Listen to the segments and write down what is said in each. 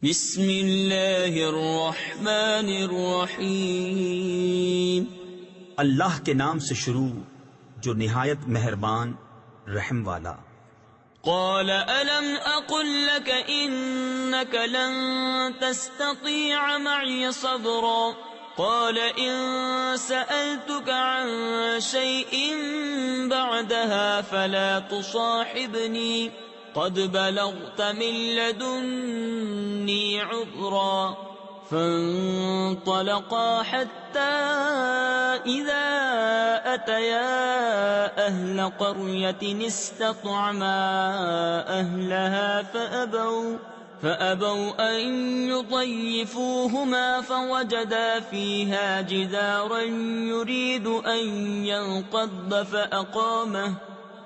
بسم اللہ الرحمن الرحیم۔ اللہ کے نام سے شروع جو نہایت مہربان رحم والا۔ قال ألم أقل لك إنك لن تستطيع معي صبرا قال إن سألتك عن شيء بعدها فلا تصاحبني قد بلغت من لدني عذرا فانطلقا حتى إذا أتيا أهل قرية استطعما أهلها فأبوا أن يضيفوهما فوجدا فيها جدارا يريد أن ينقض فأقامه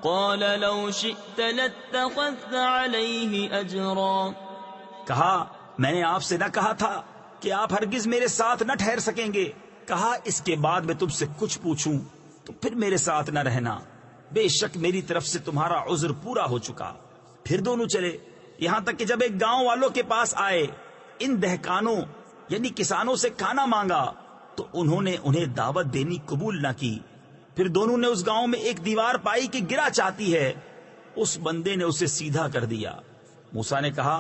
قال لو شئت لاتخذت عليه اجرا۔ کہا میں نے آپ سے نہ کہا تھا کہ آپ ہرگز میرے ساتھ نہ ٹھہر سکیں گے؟ کہا اس کے بعد میں تم سے کچھ پوچھوں تو پھر میرے ساتھ نہ رہنا، بے شک میری طرف سے تمہارا عذر پورا ہو چکا۔ پھر دونوں چلے یہاں تک کہ جب ایک گاؤں والوں کے پاس آئے، ان دہقانوں یعنی کسانوں سے کھانا مانگا تو انہوں نے انہیں دعوت دینی قبول نہ کی۔ پھر دونوں نے اس گاؤں میں ایک دیوار پائی کہ گرا چاہتی ہے، اس بندے نے اسے سیدھا کر دیا۔ موسیٰ نے کہا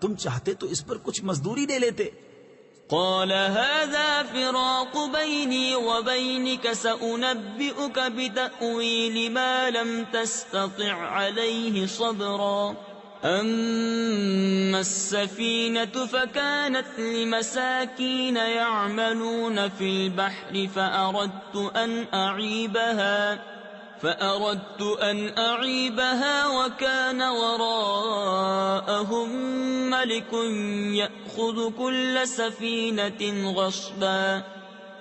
تم چاہتے تو اس پر کچھ مزدوری دے لیتے۔ قال هذا فراق بيني وبينك سأنبئك بتأويل ما لم تستطع عليه صبرا أما السفينة فكانت لمساكين يعملون في البحر فأردت أن أعيبها وكان وراءهم ملك يأخذ كل سفينة غصبا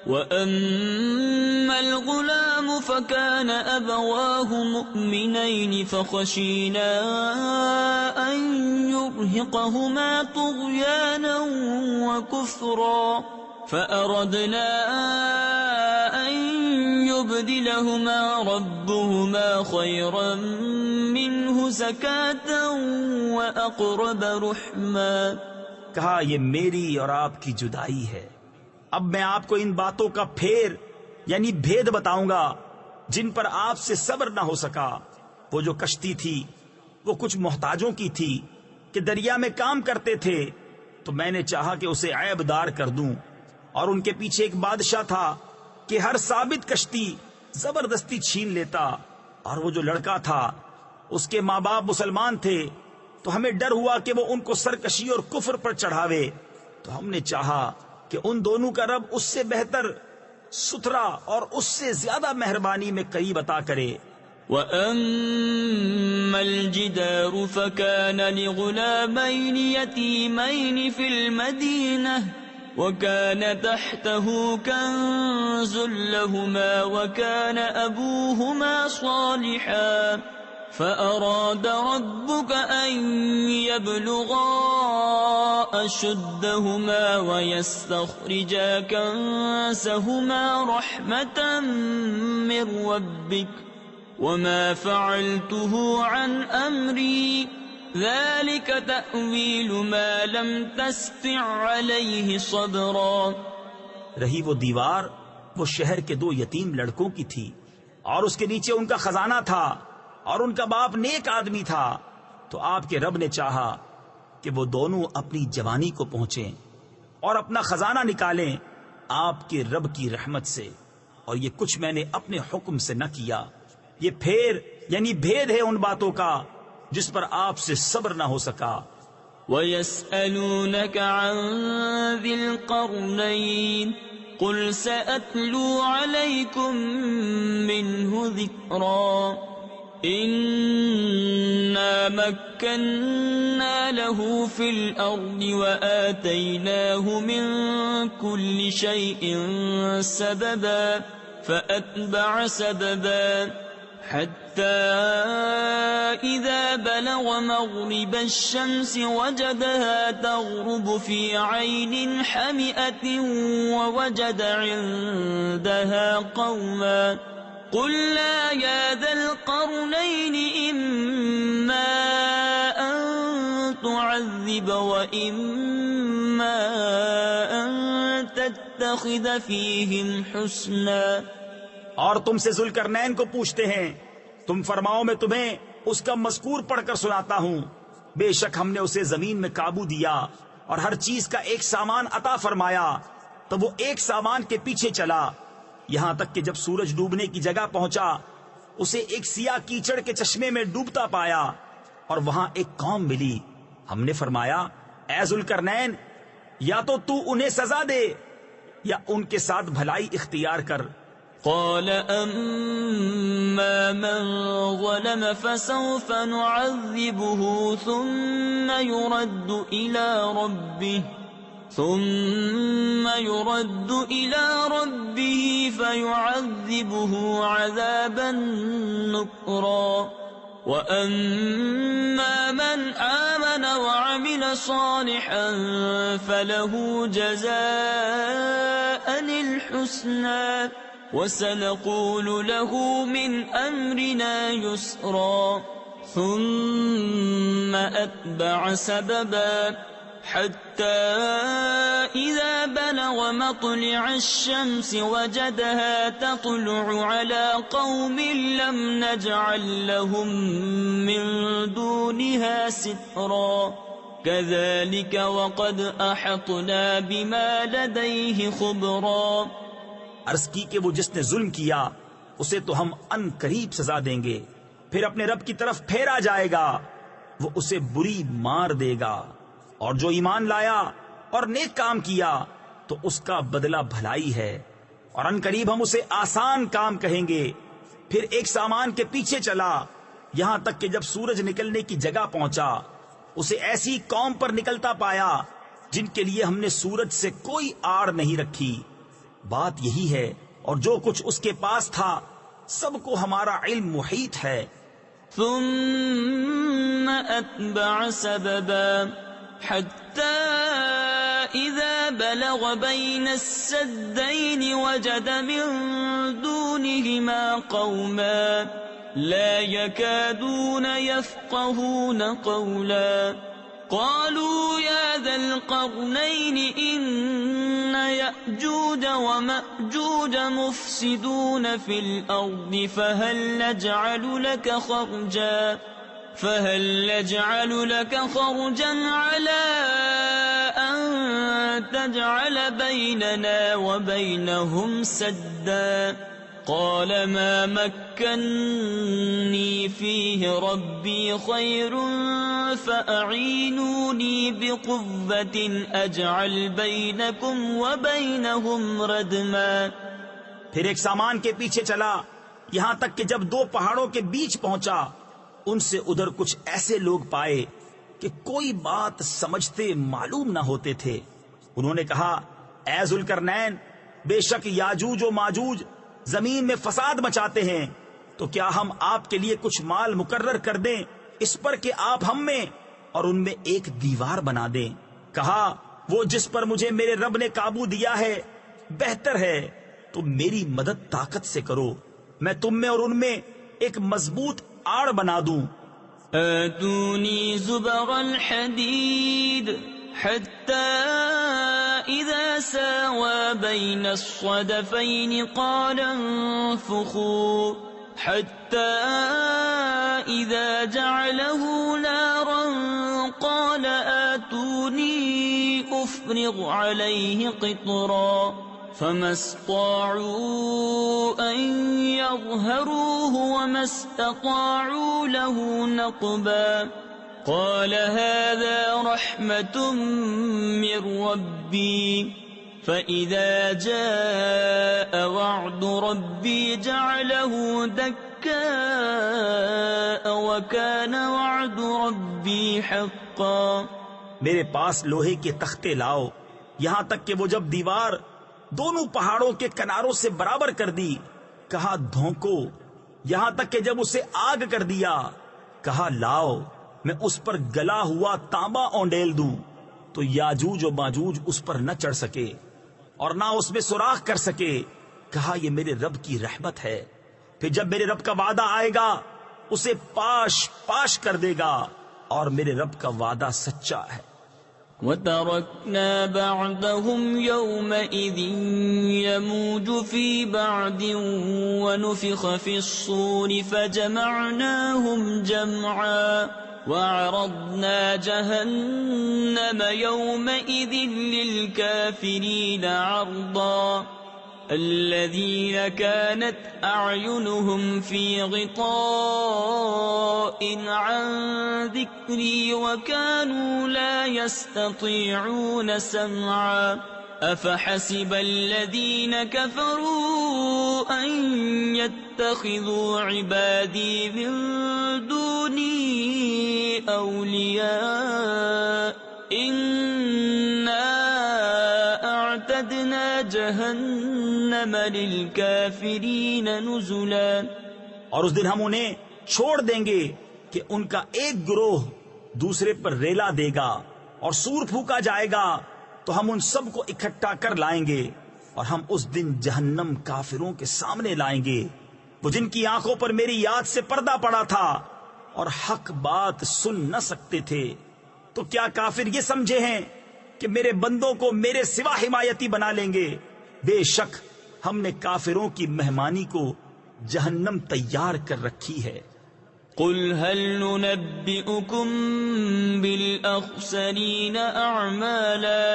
وأما الغلام فكان أبواه مؤمنين فخشينا أن يرهقهما طغيانا وكفرا فأردنا أن يبدلهما ربهما خيرا منه زكاة وأقرب رحما۔ کہا یہ میری اور آپ کی جدائی ہے، اب میں آپ کو ان باتوں کا پھیر یعنی بھید بتاؤں گا جن پر آپ سے صبر نہ ہو سکا۔ وہ جو کشتی تھی وہ کچھ محتاجوں کی تھی کہ دریا میں کام کرتے تھے، تو میں نے چاہا کہ اسے عیب دار کر دوں، اور ان کے پیچھے ایک بادشاہ تھا کہ ہر ثابت کشتی زبردستی چھین لیتا، اور وہ جو لڑکا تھا اس کے ماں باپ مسلمان تھے، تو ہمیں ڈر ہوا کہ وہ ان کو سرکشی اور کفر پر چڑھاوے، تو ہم نے چاہا کہ ان دونوں کا رب اس سے بہتر ستھرا اور اس سے زیادہ مہربانی میں قریب عطا کرے۔ وَأَمَّا الْجِدَارُ فَكَانَ لِغُلَامَيْنِ يَتِيمَيْنِ فِي الْمَدِينَةِ وَكَانَ تَحْتَهُ كَنْزٌ لَهُمَا وَكَانَ أَبُوهُمَا صَالِحًا فَأَرَادَ رَبُّكَ أَنْ يَبْلُغَا أَشُدَّهُمَا وَيَسْتَخْرِجَا كَنْزَهُمَا رَحْمَةً مِّن رَّبِّكَ وَمَا فَعَلْتُهُ عَنْ أَمْرِي ذَلِكَ تَأْوِيلُ مَا لَمْ تَسْطِع عَلَيْهِ صَبْرًا۔ رہی وہ دیوار، وہ شہر کے دو یتیم لڑکوں کی تھی، اور اس کے نیچے ان کا خزانہ تھا، اور ان کا باپ نیک آدمی تھا، تو آپ کے رب نے چاہا کہ وہ دونوں اپنی جوانی کو پہنچیں اور اپنا خزانہ نکالیں آپ کے رب کی رحمت سے، اور یہ کچھ میں نے اپنے حکم سے نہ کیا۔ یہ پھیر یعنی بھید ہے ان باتوں کا جس پر آپ سے صبر نہ ہو سکا۔ وَيَسْأَلُونَكَ عَنْ ذِي الْقَرْنَيْنِ قُلْ سَأَتْلُو عَلَيْكُمْ مِنْهُ ذِكْرًا إِنَّا مَكَّنَّا لَهُ فِي الْأَرْضِ وَآتَيْنَاهُ مِنْ كُلِّ شَيْءٍ سَبَبًا فَأَتْبَعَ سَبَبًا حتى إذا بلغ مغرب الشمس وجدها تغرب في عين حمئة ووجد عندها قوما قلنا يا ذا القرنين إما أن تعذب وإما أن تتخذ فيهم حسنا. اور تم سے ذوالقرنین کو پوچھتے ہیں، تم فرماؤ میں تمہیں اس کا مذکور پڑھ کر سناتا ہوں. بے شک ہم نے اسے زمین میں قابو دیا اور ہر چیز کا ایک سامان عطا فرمایا، تو وہ ایک سامان کے پیچھے چلا یہاں تک کہ جب سورج ڈوبنے کی جگہ پہنچا اسے ایک سیاہ کیچڑ کے چشمے میں ڈوبتا پایا، اور وہاں ایک قوم ملی. ہم نے فرمایا، اے ذوالقرنین، یا تو انہیں سزا دے یا ان کے ساتھ بھلائی اختیار کر. قال أما من ظلم فسوف نعذبه ثم يرد إلى ربه فيعذبه عذابا نكرا. وأما من آمن وعمل صالحا فله جزاء الحسنى وسنقول له من أمرنا يسرا. ثم أتبع سببا حتى إذا بلغ مطلع الشمس وجدها تطلع على قوم لم نجعل لهم من دونها سترا. كذلك وقد أحطنا بما لديه خبرا. عرض کی کہ وہ جس نے ظلم کیا اسے تو ہم ان قریب سزا دیں گے، پھر اپنے رب کی طرف پھیرا جائے گا، وہ اسے بری مار دے گا. اور جو ایمان لایا اور نیک کام کیا تو اس کا بدلہ بھلائی ہے، اور ان قریب ہم اسے آسان کام کہیں گے. پھر ایک سامان کے پیچھے چلا یہاں تک کہ جب سورج نکلنے کی جگہ پہنچا اسے ایسی قوم پر نکلتا پایا جن کے لیے ہم نے سورج سے کوئی آڑ نہیں رکھی. بات یہی ہے، اور جو کچھ اس کے پاس تھا سب کو ہمارا علم محیط ہے. ثم أتبع سببا حتى إذا بلغ بين السدين وجد من دونهما قوما لا يكادون يفقهون قولا. قالوا يا ذا القرنين إن يأجوج ومأجوج مفسدون في الأرض فهل نجعل لك خرجا على أن تجعل بيننا وبينهم سدا. قال ما مكنني فيه ربي خير فأعينوني بقوة أجعل بينكم وبينهم ردما. پھر ایک سامان کے پیچھے چلا یہاں تک کہ جب دو پہاڑوں کے بیچ پہنچا ان سے ادھر کچھ ایسے لوگ پائے کہ کوئی بات سمجھتے معلوم نہ ہوتے تھے. انہوں نے کہا، اے ذوالقرنین، بے شک یاجوج و ماجوج زمین میں فساد مچاتے ہیں، تو کیا ہم آپ کے لیے کچھ مال مقرر کر دیں اس پر کہ آپ ہم میں اور ان میں ایک دیوار بنا دیں. کہا، وہ جس پر مجھے میرے رب نے قابو دیا ہے بہتر ہے، تو میری مدد طاقت سے کرو، میں تم میں اور ان میں ایک مضبوط آڑ بنا دوں. آتونی زبر الحدید حتى إذا ساوى بين الصدفين قال انفخوا حتى إذا جعله نارا قال آتوني أفرغ عليه قطرا. فما استطاعوا أن يظهروه وما استطاعوا له نقبا. قال هذا رحمة من ربي فإذا جاء وعد ربي جعله دكاء وكان وعد ربي حقا. میرے پاس لوہے کے تختے لاؤ یہاں تک کہ وہ جب دیوار دونوں پہاڑوں کے کناروں سے برابر کر دی. کہا، دھونکو یہاں تک کہ جب اسے آگ کر دیا. کہا، لاؤ میں اس پر گلا ہوا تانبا اونڈیل دوں تو یاجوج و ماجوج اس پر نہ چڑھ سکے اور نہ اس میں سوراخ کر سکے. کہا، یہ میرے رب کی رحمت ہے، پھر جب میرے رب کا وعدہ آئے گا اسے پاش پاش کر دے گا اور میرے رب کا وعدہ سچا ہے۔ وَتَرَكْنَا بَعْدَهُمْ يَوْمَئِذٍ يَمُوجُ فِي بَعْدٍ وَنُفِخَ فِي الصُّورِ فَجَمَعْنَاهُمْ جَمْعًا وَعَرَضْنَا جَهَنَّمَ يَوْمَئِذٍ لِلْكَافِرِينَ عَرْضًا الَّذِينَ كَانَتْ أَعْيُنُهُمْ فِي غِطَاءٍ عَنْ ذِكْرِي وَكَانُوا لَا يَسْتَطِيعُونَ سَمْعًا أَفَحَسِبَ الَّذِينَ كَفَرُوا أَنْ يَتَّخِذُوا عِبَادِي مِنْ دُونِي أَوْلِيَاءَ إِنَّا أَعْتَدْنَا جَهَنَّمَ لِلْكَافِرِينَ نُزُلًا۔ اور اس دن ہم انہیں چھوڑ دیں گے کہ ان کا ایک گروہ دوسرے پر ریلا دے گا، اور سور پھونکا جائے گا تو ہم ان سب کو اکٹھا کر لائیں گے، اور ہم اس دن جہنم کافروں کے سامنے لائیں گے، وہ جن کی آنکھوں پر میری یاد سے پردہ پڑا تھا اور حق بات سن نہ سکتے تھے۔ تو کیا کافر یہ سمجھے ہیں کہ میرے بندوں کو میرے سوا حمایتی بنا لیں گے؟ بے شک ہم نے کافروں کی مہمانی کو جہنم تیار کر رکھی ہے۔ قُلْ هَلْ نُنَبِّئُكُمْ بِالْأَخْسَرِينَ أَعْمَالًا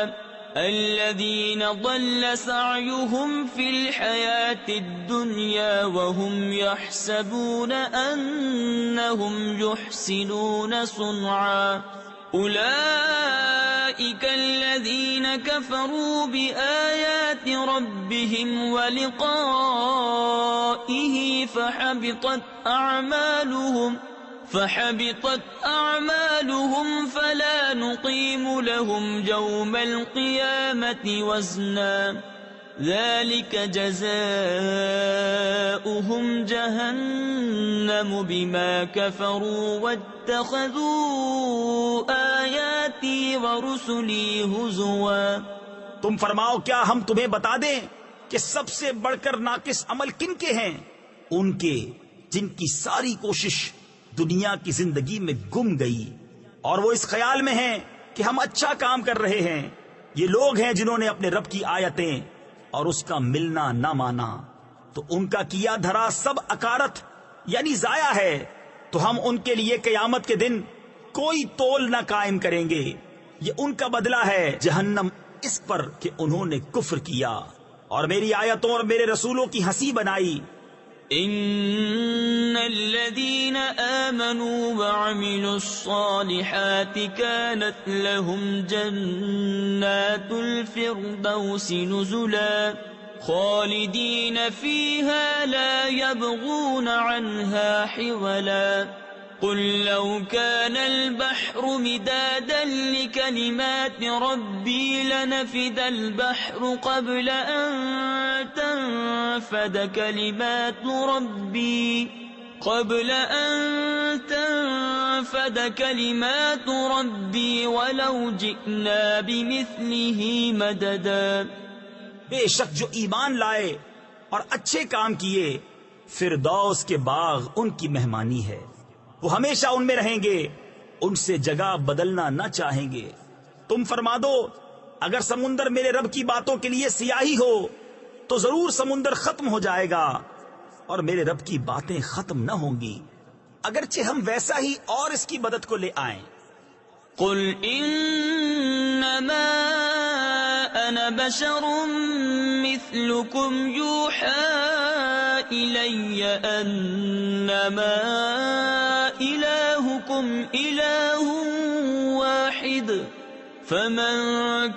الَّذِينَ ضَلَّ سَعْيُهُمْ فِي الْحَيَاةِ الدُّنْيَا وَهُمْ يَحْسَبُونَ أَنَّهُمْ يُحْسِنُونَ صُنْعًا أُولَئِكَ الَّذِينَ كَفَرُوا بِآيَاتِ رَبِّهِمْ وَلِقَائِهِ فَحَبِطَتْ أَعْمَالُهُمْ فَلَا نُقِيمُ لَهُمْ يَوْمَ الْقِيَامَةِ وَزْنًا ذَلِكَ جَزَاؤُهُمْ جَهَنَّمُ بِمَا كَفَرُوا وَاتَّخَذُوا آيَاتِي وَرُسُلِي هُزُوًا۔ تم فرماؤ کیا ہم تمہیں بتا دیں کہ سب سے بڑھ کر ناقص عمل کن کے ہیں؟ ان کے جن کی ساری کوشش دنیا کی زندگی میں گم گئی، اور وہ اس خیال میں ہیں کہ ہم اچھا کام کر رہے ہیں۔ یہ لوگ ہیں جنہوں نے اپنے رب کی آیتیں اور اس کا ملنا نہ مانا، تو ان کا کیا دھرا سب اکارت یعنی ضائع ہے، تو ہم ان کے لیے قیامت کے دن کوئی تول نہ قائم کریں گے۔ یہ ان کا بدلہ ہے جہنم اس پر کہ انہوں نے کفر کیا اور میری آیتوں اور میرے رسولوں کی ہنسی بنائی۔ ان الذين آمنوا وعملوا الصالحات كانت لهم جنات الفردوس نزلا خالدين فيها لا يبغون عنها حولا قل لو كان البحر مدادا لكلمات ربي لنفد البحر قبل أن تنفد كلمات ربي ولو جئنا بمثله مددا۔ بے شک جو ایمان لائے اور اچھے کام کیے، فردوس کے باغ ان کی مہمانی ہے، وہ ہمیشہ ان میں رہیں گے، ان سے جگہ بدلنا نہ چاہیں گے۔ تم فرما دو اگر سمندر میرے رب کی باتوں کے لیے سیاہی ہو تو ضرور سمندر ختم ہو جائے گا اور میرے رب کی باتیں ختم نہ ہوں گی، اگرچہ ہم ویسا ہی اور اس کی مدد کو لے آئیں۔ قل انما انا بشر مثلكم يوحى الي انما الهكم اله واحد فمن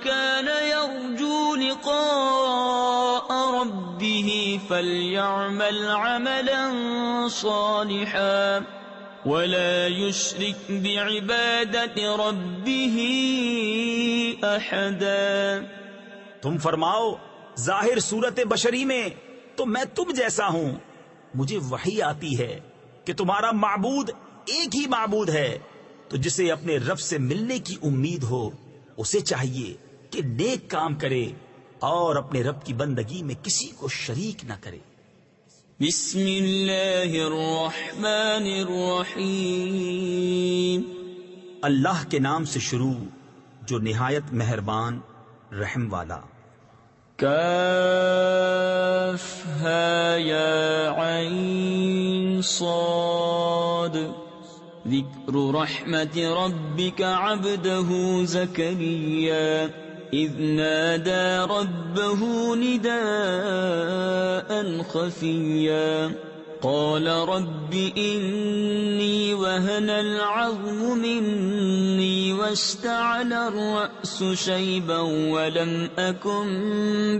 كان يرجو لقاء ربه فليعمل عملا صالحا ولا يشرك بعبادة ربه أحدا۔ تم فرماؤ ظاہر صورت بشری میں تو میں تم جیسا ہوں، مجھے وحی آتی ہے کہ تمہارا معبود ایک ہی معبود ہے، تو جسے اپنے رب سے ملنے کی امید ہو اسے چاہیے کہ نیک کام کرے اور اپنے رب کی بندگی میں کسی کو شریک نہ کرے۔ بسم اللہ الرحمن الرحیم اللہ کے نام سے شروع جو نہایت مہربان رحم والا. کاف ہا یا عین صاد ذکر رحمت ربک عبدہ زکریا اذ نادى ربه نداء خفيا قال رب إني وهن العظم مني واشتعل الرأس شيبا ولم أكن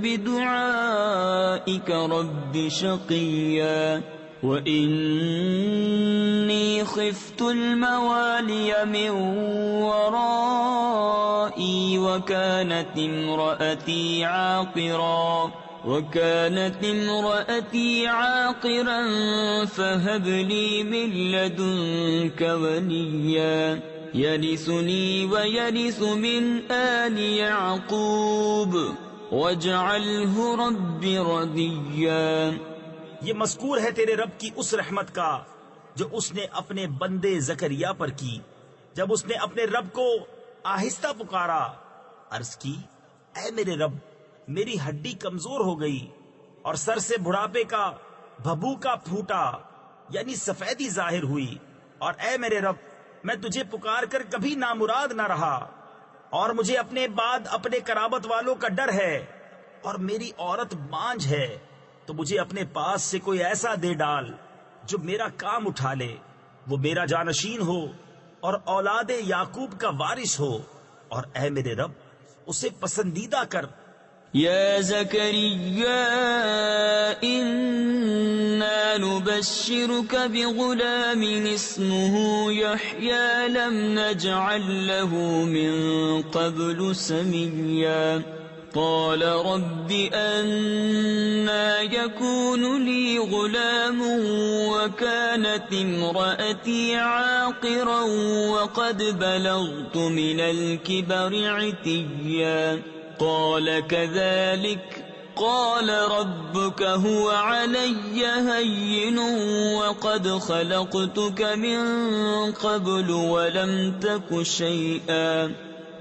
بدعائك رب شقيا وإني خفت الموالي من ورائي وكانت امرأتي عاقرا فهب لي من لدنك وليا يرثني ويرث من آل يعقوب واجعله رب رضيا. یہ مذکور ہے تیرے رب کی اس رحمت کا جو اس نے اپنے بندے زکریا پر کی جب اس نے اپنے رب کو آہستہ پکارا. عرض کی اے میرے رب میری ہڈی کمزور ہو گئی اور سر سے بڑھاپے کا بھبوکا پھوٹا یعنی سفیدی ظاہر ہوئی، اور اے میرے رب میں تجھے پکار کر کبھی نامراد نہ رہا، اور مجھے اپنے بعد اپنے قرابت والوں کا ڈر ہے، اور میری عورت بانجھ ہے، تو مجھے اپنے پاس سے کوئی ایسا دے ڈال جو میرا کام اٹھا لے، وہ میرا جانشین ہو اور اولاد یعقوب کا وارث ہو، اور اے میرے رب اسے پسندیدہ کر. یا زکریا انا نبشرک بغلام اسمه یحیی لم نجعل له من قبل سمیا قال رب أنا يكون لي غلام وكانت امرأتي عاقرا وقد بلغت من الكبر عتيا قال كذلك قال ربك هو علي هين وقد خلقتك من قبل ولم تك شيئا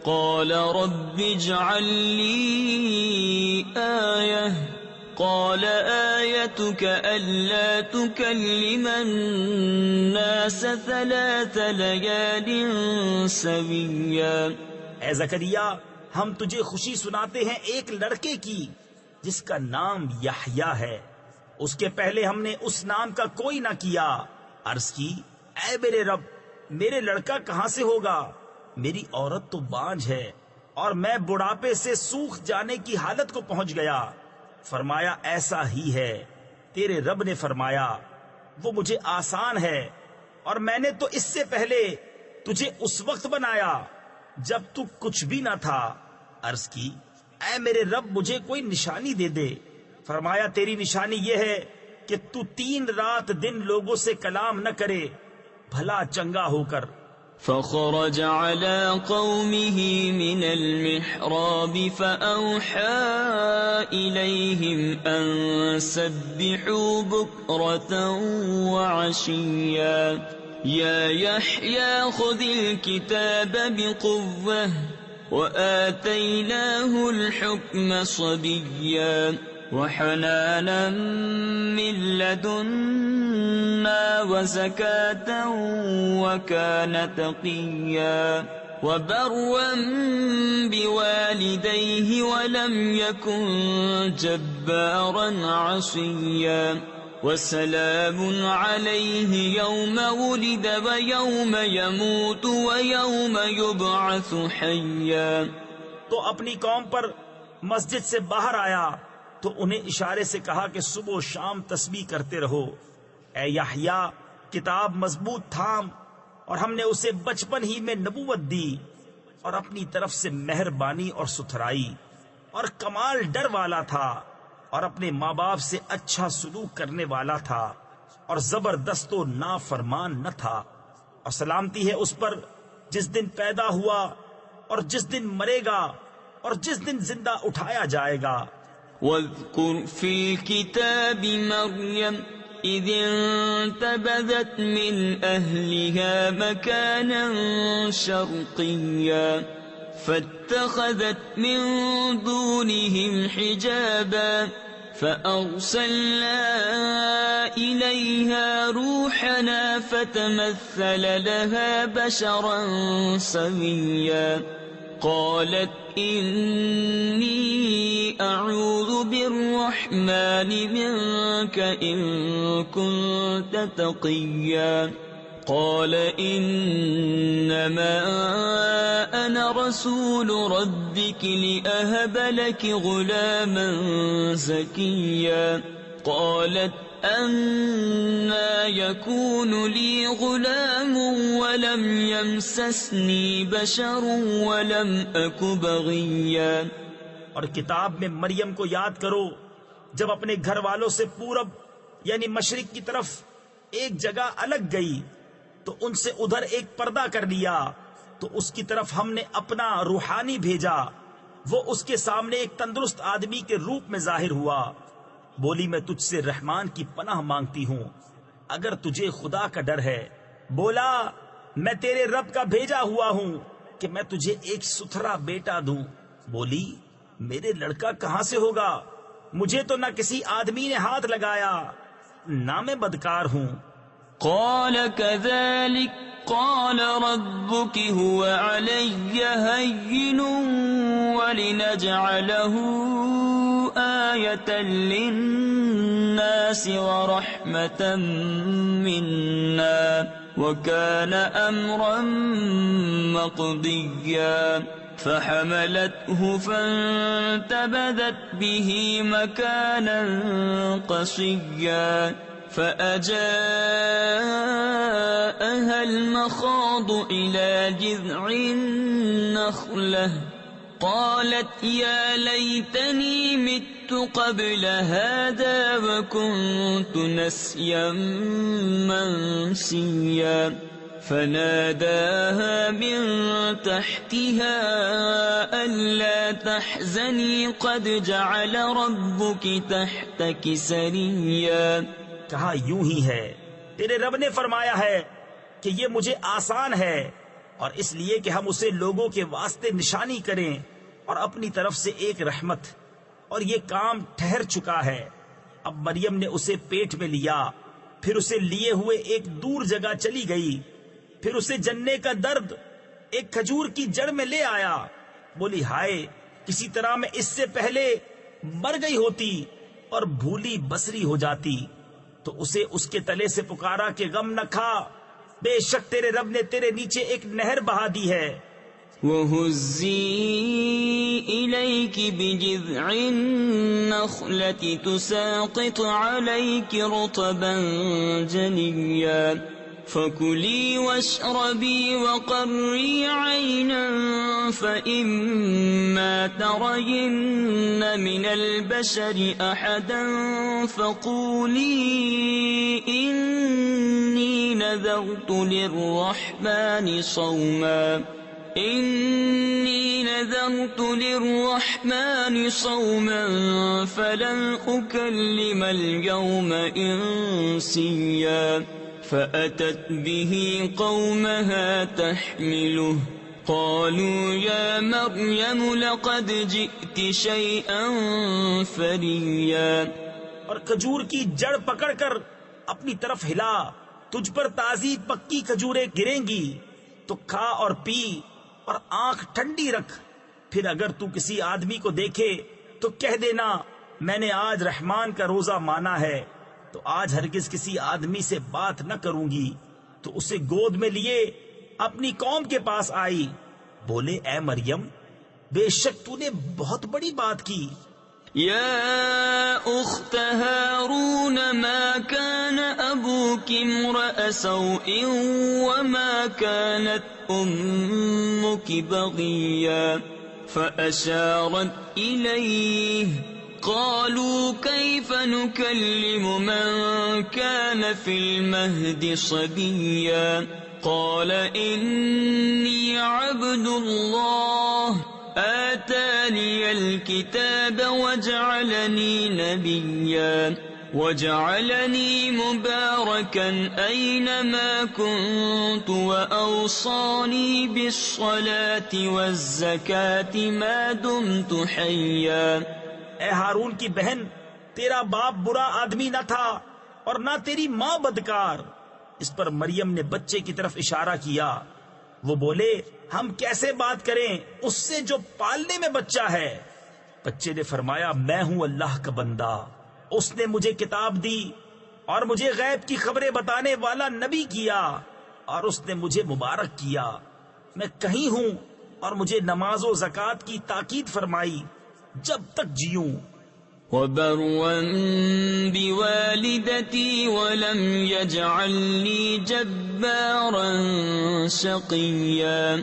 قال رب اجعل لي آية قال آيتك ألا تكلم الناس 3 ليال سويا. اے زکریا ہم تجھے خوشی سناتے ہیں ایک لڑکے کی جس کا نام یحییٰ ہے، اس کے پہلے ہم نے اس نام کا کوئی نہ کیا. عرض کی اے میرے رب میرے لڑکا کہاں سے ہوگا، میری عورت تو بانجھ ہے اور میں بڑھاپے سے سوکھ جانے کی حالت کو پہنچ گیا. فرمایا ایسا ہی ہے. تیرے رب نے فرمایا وہ مجھے آسان ہے، اور میں نے تو اس سے پہلے تجھے اس وقت بنایا جب تو کچھ بھی نہ تھا. عرض کی اے میرے رب مجھے کوئی نشانی دے دے. فرمایا تیری نشانی یہ ہے کہ تو 3 رات دن لوگوں سے کلام نہ کرے بھلا چنگا ہو کر. فخرج على قومه من المحراب فأوحى إليهم أن سبحوا بكرة وعشيا يا يحيى خذ الكتاب بقوة وآتيناه الحكم صبيا وحنانا من لدنا وزكاة وكان تقيا وبرا بوالديه ولم يكن جبارا عصيا وسلام عليه يوم ولد ويوم يموت ويوم يبعث حيا. تو اپنی قوم پر مسجد سے باہر آیا تو انہیں اشارے سے کہا کہ صبح و شام تسبیح کرتے رہو. اے یحییٰ کتاب مضبوط تھام، اور ہم نے اسے بچپن ہی میں نبوت دی اور اپنی طرف سے مہربانی اور ستھرائی، اور کمال ڈر والا تھا، اور اپنے ماں باپ سے اچھا سلوک کرنے والا تھا، اور زبردست و نافرمان نہ تھا. اور سلامتی ہے اس پر جس دن پیدا ہوا اور جس دن مرے گا اور جس دن زندہ اٹھایا جائے گا. واذكر في الكتاب مريم إذ انتبذت من أهلها مكانا شرقيا فاتخذت من دونهم حجابا فأرسلنا إليها روحنا فتمثل لها بشرا سويا قالت إني أعوذ بالرحمن منك إن كنت تقيا قال إنما أنا رسول ربك لأهب لك غلاما زكيا قالت أنى يكون لي غلام ولم يمسسني بشر ولم أك بغيا. اور کتاب میں مریم کو یاد کرو جب اپنے گھر والوں سے پورب یعنی مشرق کی طرف ایک جگہ الگ گئی تو ان سے ادھر ایک پردہ کر لیا تو اس کی طرف ہم نے اپنا روحانی بھیجا. وہ اس کے سامنے ایک تندرست آدمی کے روپ میں ظاہر ہوا. بولی میں تجھ سے رحمان کی پناہ مانگتی ہوں اگر تجھے خدا کا ڈر ہے. بولا میں تیرے رب کا بھیجا ہوا ہوں کہ میں تجھے ایک ستھرا بیٹا دوں. بولی میرے لڑکا کہاں سے ہوگا؟ مجھے تو نہ کسی آدمی نے ہاتھ لگایا نہ میں بدکار ہوں. قال كذلك قال ربك هو علي هين ولنجعله آية للناس ورحمة منا وكان أمرا مقضيا فحملته فانتبذت به مكانا قصيا فأجاءها المخاض إلى جذع النخلة قالت يا ليتني مت قبل هذا وكنت نسيا منسيا فناداها من تحتها ألا تحزني قد جعل ربك تحتك سريا. کہا یوں ہی ہے تیرے رب نے فرمایا ہے کہ یہ مجھے آسان ہے اور اس لیے کہ ہم اسے لوگوں کے واسطے نشانی کریں اور اپنی طرف سے ایک رحمت اور یہ کام ٹھہر چکا ہے. اب مریم نے اسے پیٹ میں لیا پھر اسے لیے ہوئے ایک دور جگہ چلی گئی. پھر اسے جننے کا درد ایک کھجور کی جڑ میں لے آیا. بولی ہائے کسی طرح میں اس سے پہلے مر گئی ہوتی اور بھولی بسری ہو جاتی. تو اسے اس کے تلے سے پکارا کہ غم نہ کھا بے شک تیرے رب نے تیرے نیچے ایک نہر بہا دی ہے. وَهُزِّي إِلَيْكِ بِجِذْعِ النَّخْلَةِ تُسَاقِطْ عَلَيْكِ رُطَبًا جَنِيًّا فَكُلِي وَاشْرَبِي وَقَرِّي عَيْنًا فَإِمَّا تَرَيِنَّ مِنَ الْبَشَرِ أَحَدًا فَقُولِي إِنِّي نَذَرْتُ لِلرَّحْمَنِ صَوْمًا فَلَنْ أُكَلِّمَ الْيَوْمَ إِنسِيًّا فأتت به قومها تحمله قالوا يا مريم لقد جئت شيئا فريا. اور کھجور کی جڑ پکڑ کر اپنی طرف ہلا تجھ پر تازی پکی کھجوریں گریں گی تو کھا اور پی اور آنکھ ٹھنڈی رکھ. پھر اگر تو کسی آدمی کو دیکھے تو کہہ دینا میں نے آج رحمان کا روزہ مانا ہے تو آج ہرگز کسی آدمی سے بات نہ کروں گی. تو اسے گود میں لیے اپنی قوم کے پاس آئی. بولے اے مریم بے شک تو نے بہت بڑی بات کی. يا أخت هارون ما كان أبوك امرأ سوء وما كانت أمك بغيا فأشارت إليه قالوا كيف نكلم من كان في المهد صبيا قال إني عبد الله آتاني الكتاب وجعلني نبيا وجعلني مباركا أينما كنت وأوصاني بالصلاة والزكاة ما دمت حيا. اے ہارون کی بہن، تیرا باپ برا آدمی نہ تھا اور نہ تیری ماں بدکار. اس پر مریم نے بچے کی طرف اشارہ کیا. وہ بولے، ہم کیسے بات کریں اس سے جو پالنے میں بچہ ہے؟ بچے نے فرمایا، میں ہوں اللہ کا بندہ. اس نے مجھے کتاب دی اور مجھے غیب کی خبریں بتانے والا نبی کیا، اور اس نے مجھے مبارک کیا. میں کہیں ہوں اور مجھے نماز و زکوٰۃ کی تاکید فرمائی جب تک جیوں. وبرا بوالدتي ولم يجعلني جبارا شقيا.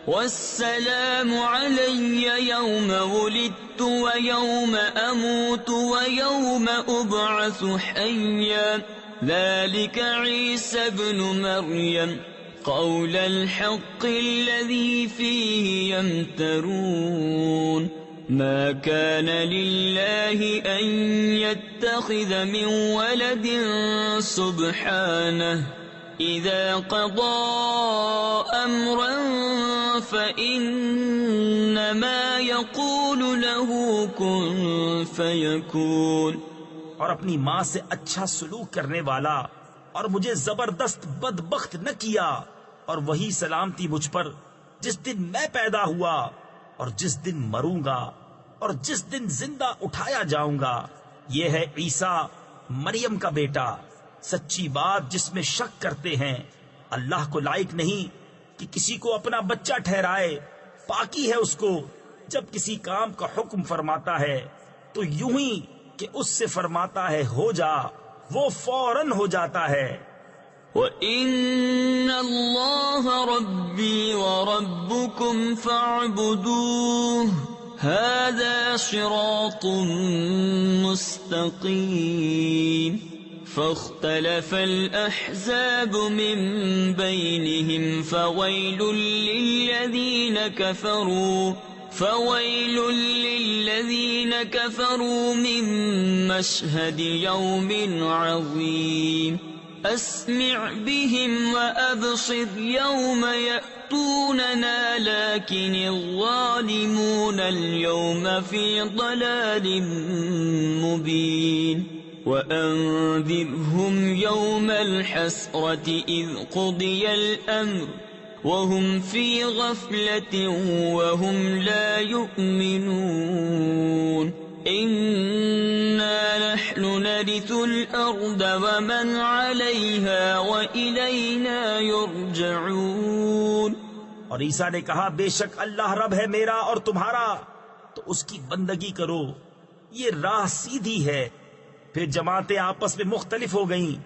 والسلام علي يوم ولدت ويوم أموت ويوم أبعث حيا. ذلك عيسى ابن مريم قول الحق الذي فيه يمترون. ما كان لله أن يتخذ من ولد سبحانه إذا قضى أمرا فإنما يقول له كن فيكون. اور اپنی ماں سے اچھا سلوک کرنے والا اور مجھے زبردست بدبخت نہ کیا، اور وہی سلامتی مجھ پر جس دن میں پیدا ہوا اور جس دن مروں گا اور جس دن زندہ اٹھایا جاؤں گا. یہ ہے عیسیٰ مریم کا بیٹا. سچی بات جس میں شک کرتے ہیں، اللہ کو لائق نہیں کہ کسی کو اپنا بچہ ٹھہرائے. پاکی ہے اس کو جب کسی کام کا حکم فرماتا ہے تو یوں ہی کہ اس سے فرماتا ہے ہو جا، وہ فوراً ہو جاتا ہے. وَإِنَّ اللَّهَ رَبِّي وَرَبُّكُمْ فَاعْبُدُوهُ هَذَا صِرَاطٌ مُسْتَقِيمٌ. فاختلف الأحزاب من بينهم فويل للذين كفروا من مشهد يوم عظيم. أسمع بهم وأبصر يوم يأتوننا لكن الظالمون اليوم في ضلال مبين. وأنذرهم يوم الحسرة إذ قضي الأمر وهم في غفلة وهم لا يؤمنون. إنا نحن نرث الأرض ومن عليها وإلينا يرجعون. اور عیسیٰ نے کہا، بے شک اللہ رب ہے میرا اور تمہارا، تو اس کی بندگی کرو، یہ راہ سیدھی ہے. پھر جماعتیں آپس میں مختلف ہو گئیں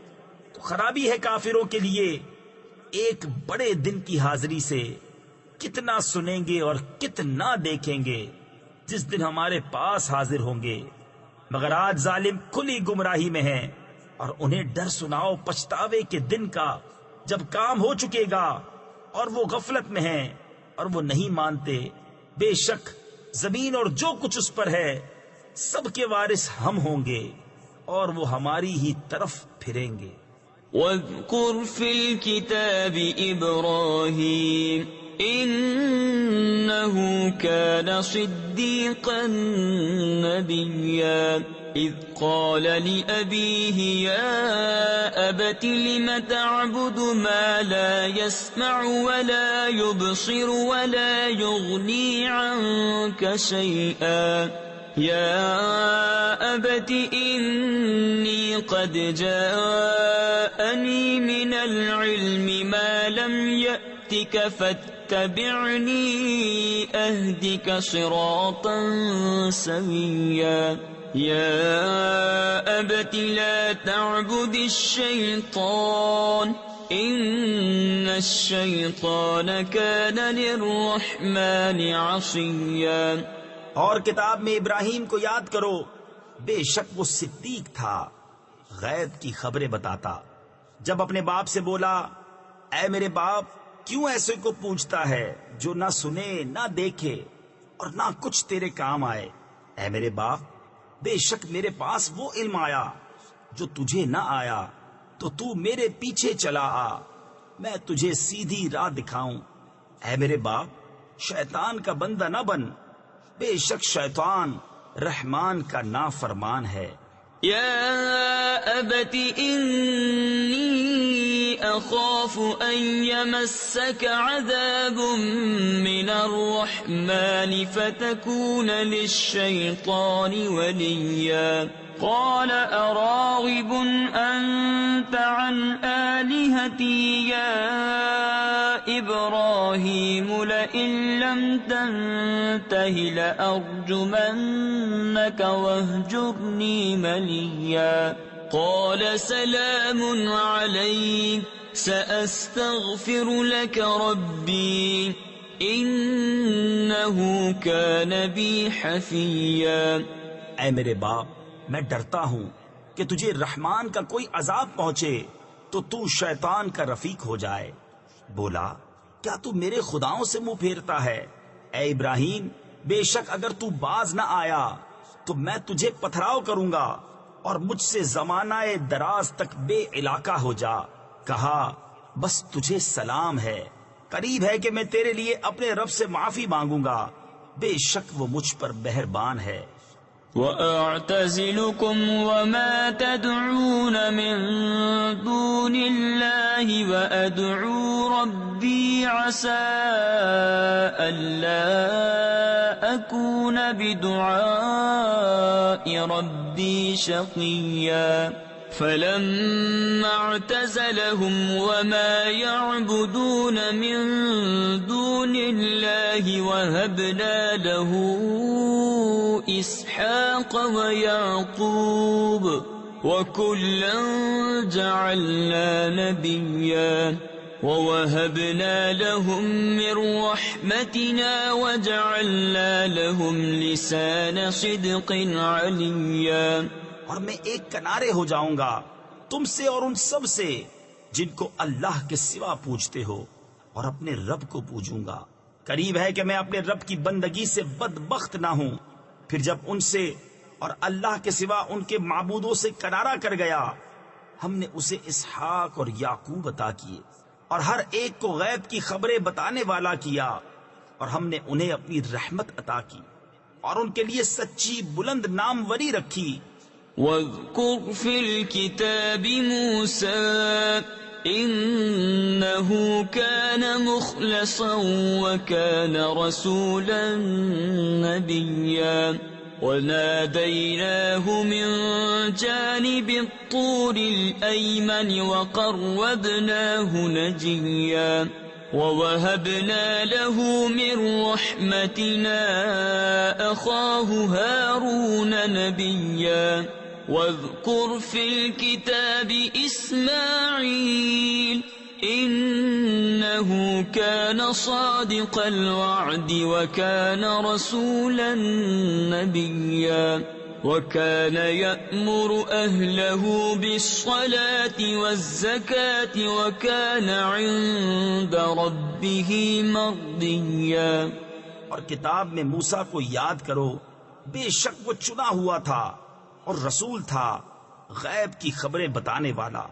تو خرابی ہے کافروں کے لیے ایک بڑے دن کی حاضری سے. کتنا سنیں گے اور کتنا دیکھیں گے جس دن ہمارے پاس حاضر ہوں گے. مگر آج ظالم کھلی گمراہی میں ہیں، اور انہیں ڈر سناؤ پچھتاوے کے دن کا جب کام ہو چکے گا اور وہ غفلت میں ہیں اور وہ نہیں مانتے. بے شک زمین اور جو کچھ اس پر ہے سب کے وارث ہم ہوں گے اور وہ ہماری ہی طرف پھریں گے. وَاذْكُرْ فِي الْكِتَابِ إِبْرَاهِيمَ إِنَّهُ كَانَ صِدِّيقًا نَبِيًّا. إِذْ قَالَ لِأَبِيهِ يَا أَبَتِ لِمَ تَعْبُدُ مَا لَا يَسْمَعُ وَلَا يُبْصِرُ وَلَا يُغْنِي عَنكَ شَيْئًا. يَا أَبَتِ إِنِّي قَدْ جَاءَنِي مِنَ الْعِلْمِ مَا لَمْ يَأْتِكَ فَاتَّبِعْنِي أَهْدِكَ صِرَاطًا سَوِيًّا. يَا أَبَتِ لَا تَعْبُدِ الشَّيْطَانَ إِنَّ الشَّيْطَانَ كَانَ لِلرَّحْمَنِ عَصِيًّا. اور کتاب میں ابراہیم کو یاد کرو، بے شک وہ صدیق تھا، غیب کی خبریں بتاتا. جب اپنے باپ سے بولا، اے میرے باپ، کیوں ایسے کو پوچھتا ہے جو نہ سنے نہ دیکھے اور نہ کچھ تیرے کام آئے؟ اے میرے باپ، بے شک میرے پاس وہ علم آیا جو تجھے نہ آیا تو تو میرے پیچھے چلا آ، میں تجھے سیدھی راہ دکھاؤں۔ اے میرے باپ، شیطان کا بندہ نہ بن، بے شک شیطان رحمان کا نافرمان ہے۔ يا أبت إني أخاف أن يمسك عذاب من الرحمن فتكون للشيطان وليا قال أراغب أنت عن آلهتي يا إبراهيم لئن لم تنته لأرجمنك واهجرني مليا قال سلام عليك سأستغفر لك ربي إنه كان بي حفيا۔ اے میرے باپ، میں ڈرتا ہوں کہ تجھے رحمان کا کوئی عذاب پہنچے تو تو شیطان کا رفیق ہو جائے۔ بولا، کیا تو میرے خداؤں سے منہ پھیرتا ہے؟ اے ابراہیم، بے شک اگر تو باز نہ آیا تو میں تجھے پتھراؤ کروں گا اور مجھ سے زمانہ دراز تک بے علاقہ ہو جا۔ کہا، بس تجھے سلام ہے، قریب ہے کہ میں تیرے لیے اپنے رب سے معافی مانگوں گا، بے شک وہ مجھ پر مہربان ہے۔ وَأَعْتَزِلُكُمْ وَمَا تَدْعُونَ مِن دُونِ اللَّهِ وَأَدْعُو رَبِّي عَسَىٰ أَلَّا أَكُونَ بِدُعَاءِ رَبِّي شَقِيًّا فَلَمَّا اعْتَزَلَهُمْ وَمَا يَعْبُدُونَ مِن دُونِ اللَّهِ وَهَبْنَا لَهُ إِسْحَاقَ وَيَعْقُوبَ وَكُلًّا جَعَلْنَا نَبِيًّا وَوَهَبْنَا لَهُم مِّن رَّحْمَتِنَا وَجَعَلْنَا لَهُمْ لِسَانَ صِدْقٍ عَلِيًّا۔ اور میں ایک کنارے ہو جاؤں گا تم سے اور ان سب سے جن کو اللہ کے سوا پوجتے ہو، اور اپنے رب کو پوجوں گا۔ قریب ہے کہ میں اپنے رب کی بندگی سے بدبخت نہ ہوں۔ پھر جب ان سے اور اللہ کے سوا ان کے معبودوں سے کنارہ کر گیا، ہم نے اسے اسحاق اور یعقوب عطا کیے، اور ہر ایک کو غیب کی خبریں بتانے والا کیا، اور ہم نے انہیں اپنی رحمت عطا کی اور ان کے لیے سچی بلند ناموری رکھی۔ وَاذْكُرْ فِي الْكِتَابِ مُوسَىٰ إِنَّهُ كَانَ مُخْلَصًا وَكَانَ رَسُولًا نَبِيًّا وَنَادَيْنَاهُ مِن جَانِبِ الطُّورِ الْأَيْمَنِ وَقَرَّبْنَاهُ نَجِيًّا وَوَهَبْنَا لَهُ مِن رَّحْمَتِنَا أَخَاهُ هَارُونَ نَبِيًّا وَاذْكُرْ فِي الْكِتَابِ إِسْمَاعِيلَ إِنَّهُ كَانَ صَادِقَ الْوَعْدِ وَكَانَ رَسُولًا نَبِيًّا وَكَانَ يَأْمُرُ أَهْلَهُ بِالصَّلَاةِ وَالزَّكَاةِ وَكَانَ عِندَ رَبِّهِ مَرْضِيًّا۔ اور کتاب میں موسیٰ کو یاد کرو، بے شک وہ چنا ہوا تھا اور رسول تھا، غیب کی خبریں بتانے والا،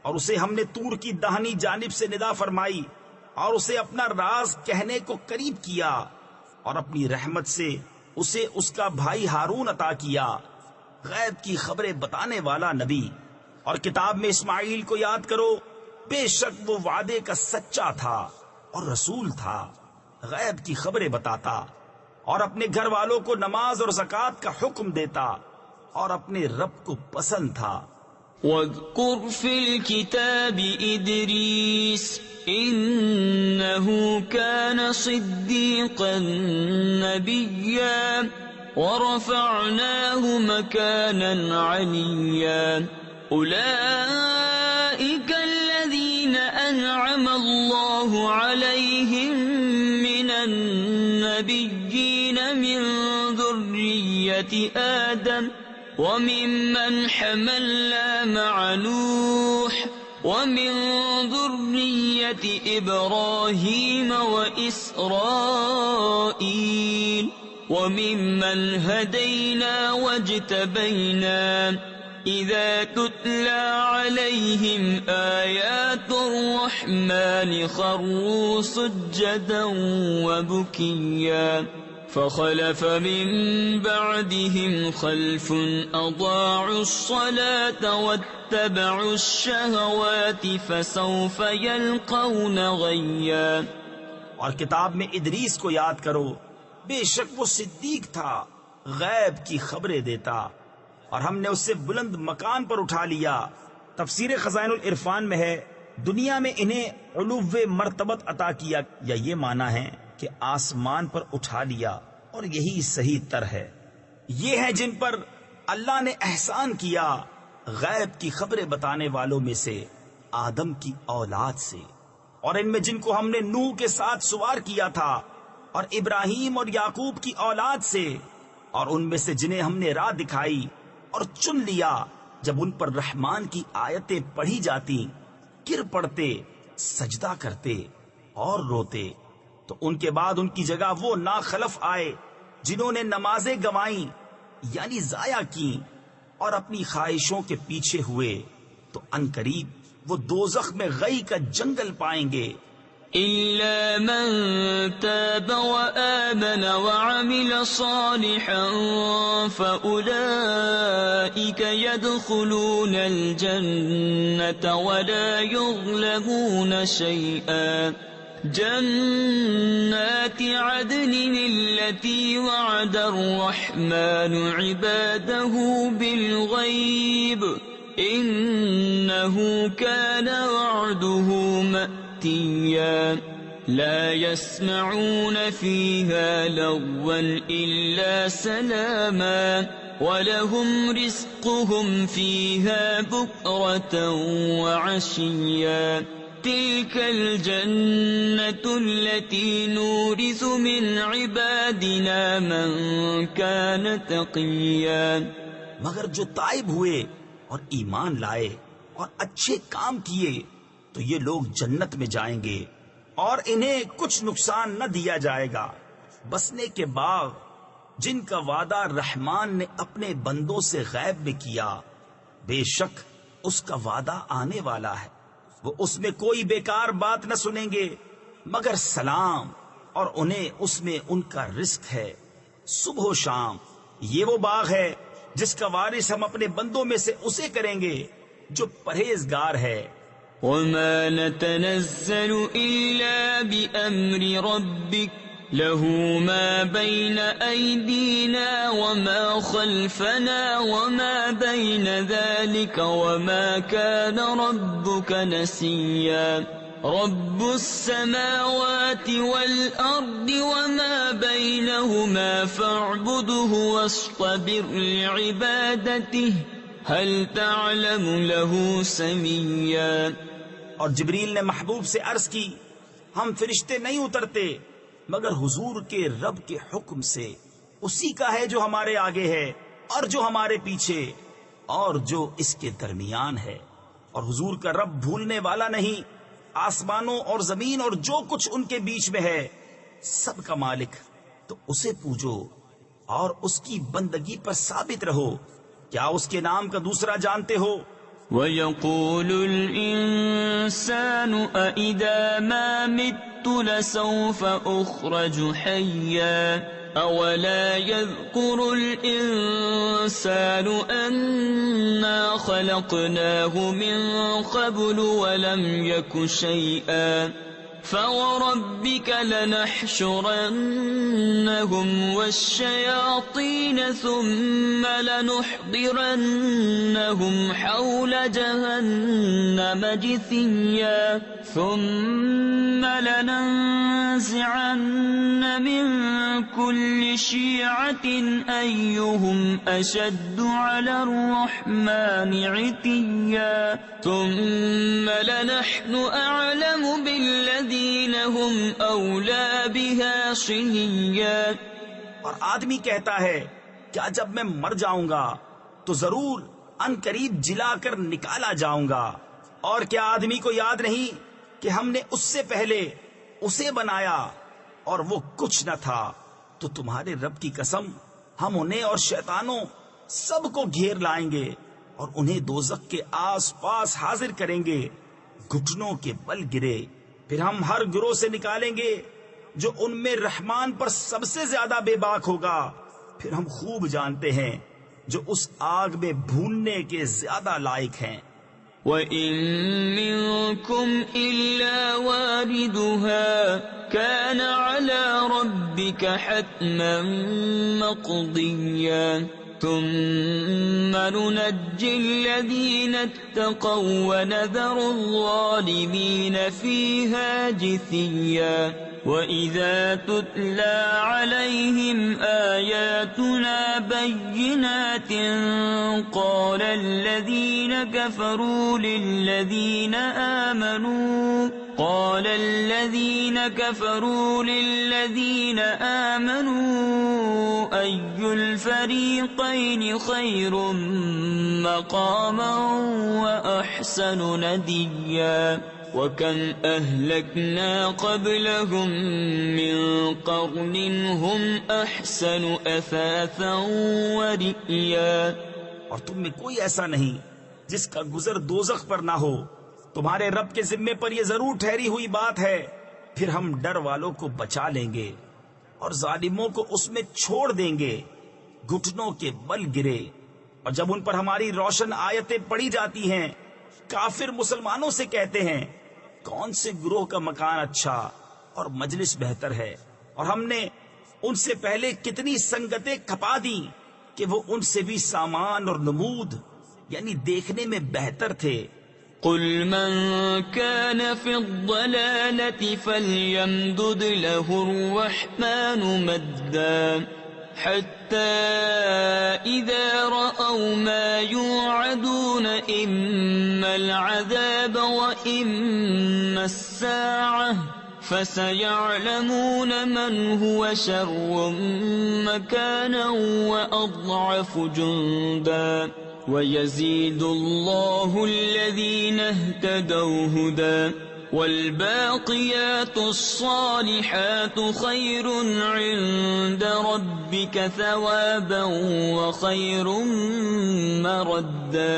اور اسے ہم نے طور کی داہنی جانب سے ندا فرمائی اور اسے اپنا راز کہنے کو قریب کیا، اور اپنی رحمت سے اسے اس کا بھائی ہارون عطا کیا، غیب کی خبریں بتانے والا نبی۔ اور کتاب میں اسماعیل کو یاد کرو، بے شک وہ وعدے کا سچا تھا اور رسول تھا، غیب کی خبریں بتاتا اور اپنے گھر والوں کو نماز اور زکوٰۃ کا حکم دیتا اور اپنے رب کو پسند تھا۔ وَاذْكُرْ فِي الْكِتَابِ إِدْرِيسَ إِنَّهُ كَانَ صِدِّيقًا نَبِيًّا وَرَفَعْنَاهُ مَكَانًا عَلِيًّا أُولَئِكَ الَّذِينَ أَنْعَمَ اللَّهُ عَلَيْهِمْ مِنَ النَّبِيِّينَ مِن ذُرِّيَّةِ آدَمَ وَمِمَّنْ حَمَلْنَا مَعَ نُوحٍ وَمِن ذُرِّيَّةِ إِبْرَاهِيمَ وَإِسْرَائِيلَ وَمِمَّنْ هَدَيْنَا وَاجْتَبَيْنَا إذا تتلى عليهم آيات الرحمن خروا سجدا وبكيا فخلف من بعدهم خلف أضاعوا الصلاة واتبعوا الشهوات فسوف يلقون غيا. اور کتاب میں ادریس کو یاد کرو، بے شک وہ صدیق تھا، غیب کی خبریں دیتا، اور ہم نے اسے بلند مکان پر اٹھا لیا. تفسیر خزائن العرفان میں ہے دنیا میں انہیں علو مرتبت عطا کیا، یا یہ معنی ہے کہ آسمان پر اٹھا لیا، اور یہی صحیح تر ہے. یہ ہیں جن پر اللہ نے احسان کیا غیب کی خبریں بتانے والوں میں سے آدم کی اولاد سے، اور ان میں جن کو ہم نے نوح کے ساتھ سوار کیا تھا، اور ابراہیم اور یعقوب کی اولاد سے، اور ان میں سے جنہیں ہم نے راہ دکھائی اور چن لیا. جب ان پر رحمان کی آیتیں پڑھی جاتی گر پڑتے، سجدہ کرتے اور روتے. تو ان کے بعد ان کی جگہ وہ ناخلف آئے جنہوں نے نمازیں گنوائیں یعنی ضائع کی اور اپنی خواہشوں کے پیچھے ہوئے، تو عنقریب وہ دوزخ میں غی کا جنگل پائیں گے. إلا من تاب وآمن وعمل صالحا فأولئك يدخلون الجنة ولا يظلمون شيئا. جنات عدن التي وعد الرحمن عباده بالغيب إنه كان وعده مأتيا. لا يسمعون فيها لغوا إلا سلاما ولهم رزقهم فيها بكرة وعشيا. تلك الجنة التي نورث من عبادنا من كان تقيا. مگر جو تائب ہوئے اور ایمان لائے اور اچھے کام کیے تو یہ لوگ جنت میں جائیں گے، اور انہیں کچھ نقصان نہ دیا جائے گا. بسنے کے باغ جن کا وعدہ رحمان نے اپنے بندوں سے غیب میں کیا، بے شک اس کا وعدہ آنے والا ہے. وہ اس میں کوئی بیکار بات نہ سنیں گے مگر سلام، اور انہیں اس میں ان کا رزق ہے صبح و شام. یہ وہ باغ ہے جس کا وارث ہم اپنے بندوں میں سے اسے کریں گے جو پرہیزگار ہے. وما نتنزل إلا بأمر ربك له ما بين أيدينا وما خلفنا وما بين ذلك وما كان ربك نسيا. رب السماوات والأرض وما بينهما فاعبده واصطبر لعبادته هل تعلم له سميا. اور جبریل نے محبوب سے عرض کی، ہم فرشتے نہیں اترتے مگر حضور کے رب کے حکم سے، اسی کا ہے جو ہمارے آگے ہے اور جو ہمارے پیچھے اور جو اس کے درمیان ہے. اور حضور کا رب بھولنے والا نہیں، آسمانوں اور زمین اور جو کچھ ان کے بیچ میں ہے سب کا مالک. تو اسے پوجو اور اس کی بندگی پر ثابت رہو. کیا اس کے نام کا دوسرا جانتے ہو؟ وَيَقُولُ الْإِنسَانُ أَإِذَا مَا مِتُّ لَسَوْفَ أُخْرَجُ حَيًّا أَوَلَا يَذْكُرُ الْإِنسَانُ أَنَّا خَلَقْنَاهُ مِنْ قَبْلُ وَلَمْ يَكُ شَيْئًا. فَوَرَبِّكَ لَنَحْشُرَنَّهُمْ وَالشَّيَاطِينَ ثُمَّ لَنُحْضِرَنَّهُمْ حَوْلَ جَهَنَّمَ جِثِيًّا. ثُمَّ لَنَنزِعَنَّ مِنْ كُلِّ شِيعَةٍ أَيُّهُمْ أَشَدُّ عَلَى الرَّحْمَنِ عِتِيًّا. ثُمَّ لَنَحْنُ أَعْلَمُ بِالَّذِينَ هُمْ أَوْلَى بِهَا صِلِيًّا. اور آدمی کہتا ہے کیا جب میں مر جاؤں گا تو ضرور ان قریب جلا کر نکالا جاؤں گا. اور کیا آدمی کو یاد نہیں کہ ہم نے اس سے پہلے اسے بنایا اور وہ کچھ نہ تھا. تو تمہارے رب کی قسم ہم انہیں اور شیطانوں سب کو گھیر لائیں گے اور انہیں دوزخ کے آس پاس حاضر کریں گے، گھٹنوں کے بل گرے۔ پھر ہم ہر گروہ سے نکالیں گے جو ان میں رحمان پر سب سے زیادہ بے باک ہوگا۔ پھر ہم خوب جانتے ہیں جو اس آگ میں بھوننے کے زیادہ لائق ہیں۔ وَإِن مِّنكُمْ إِلَّا وَارِدُهَا كَانَ عَلَى رَبِّكَ حَتْمًا مَّقْضِيًّا ثُمَّ نُنَجِّي الَّذِينَ اتَّقَوا وَنَذَرُ الظَّالِمِينَ فِيهَا جِثِيًّا وَإِذَا تُتْلَى عَلَيْهِمْ آيَاتُنَا بَيِّنَاتٍ قَالَ الَّذِينَ كَفَرُوا لِلَّذِينَ آمَنُوا أَيُّ الْفَرِيقَيْنِ خَيْرٌ مَّقَامًا وَأَحْسَنُ نَدِيًّا وَكَمْ أَهْلَكْنَا قَبْلَهُمْ مِنْ قَرْنٍ هُمْ أَحْسَنُ أَثَاثًا وَرِئْيًا۔ اور تم میں کوئی ایسا نہیں جس کا گزر دوزخ پر نہ ہو۔ تمہارے رب کے ذمے پر یہ ضرور ٹھہری ہوئی بات ہے۔ پھر ہم ڈر والوں کو بچا لیں گے اور ظالموں کو اس میں چھوڑ دیں گے۔ گھٹنوں کے بل گرے، اور جب ان پر ہماری روشن آیتیں پڑھی جاتی ہیں، کافر مسلمانوں سے کہتے ہیں کون سے گروہ کا مکان اچھا اور مجلس بہتر ہے، اور ہم نے ان سے پہلے کتنی سنگتیں کھپا دی کہ وہ ان سے بھی سامان اور نمود یعنی دیکھنے میں بہتر تھے۔ قل من كان في الضلالة فليمدد له الرحمن مدا حتى إذا رأوا ما يوعدون إما العذاب وإما الساعة فسيعلمون من هو شر مكانا وأضعف جندا وَيَزِيدُ اللَّهُ الَّذِينَ اهْتَدَوْا هُدًى وَالْبَاقِيَاتُ الصَّالِحَاتُ خَيْرٌ عِندَ رَبِّكَ ثَوَابًا وَخَيْرٌ مَّرَدًّا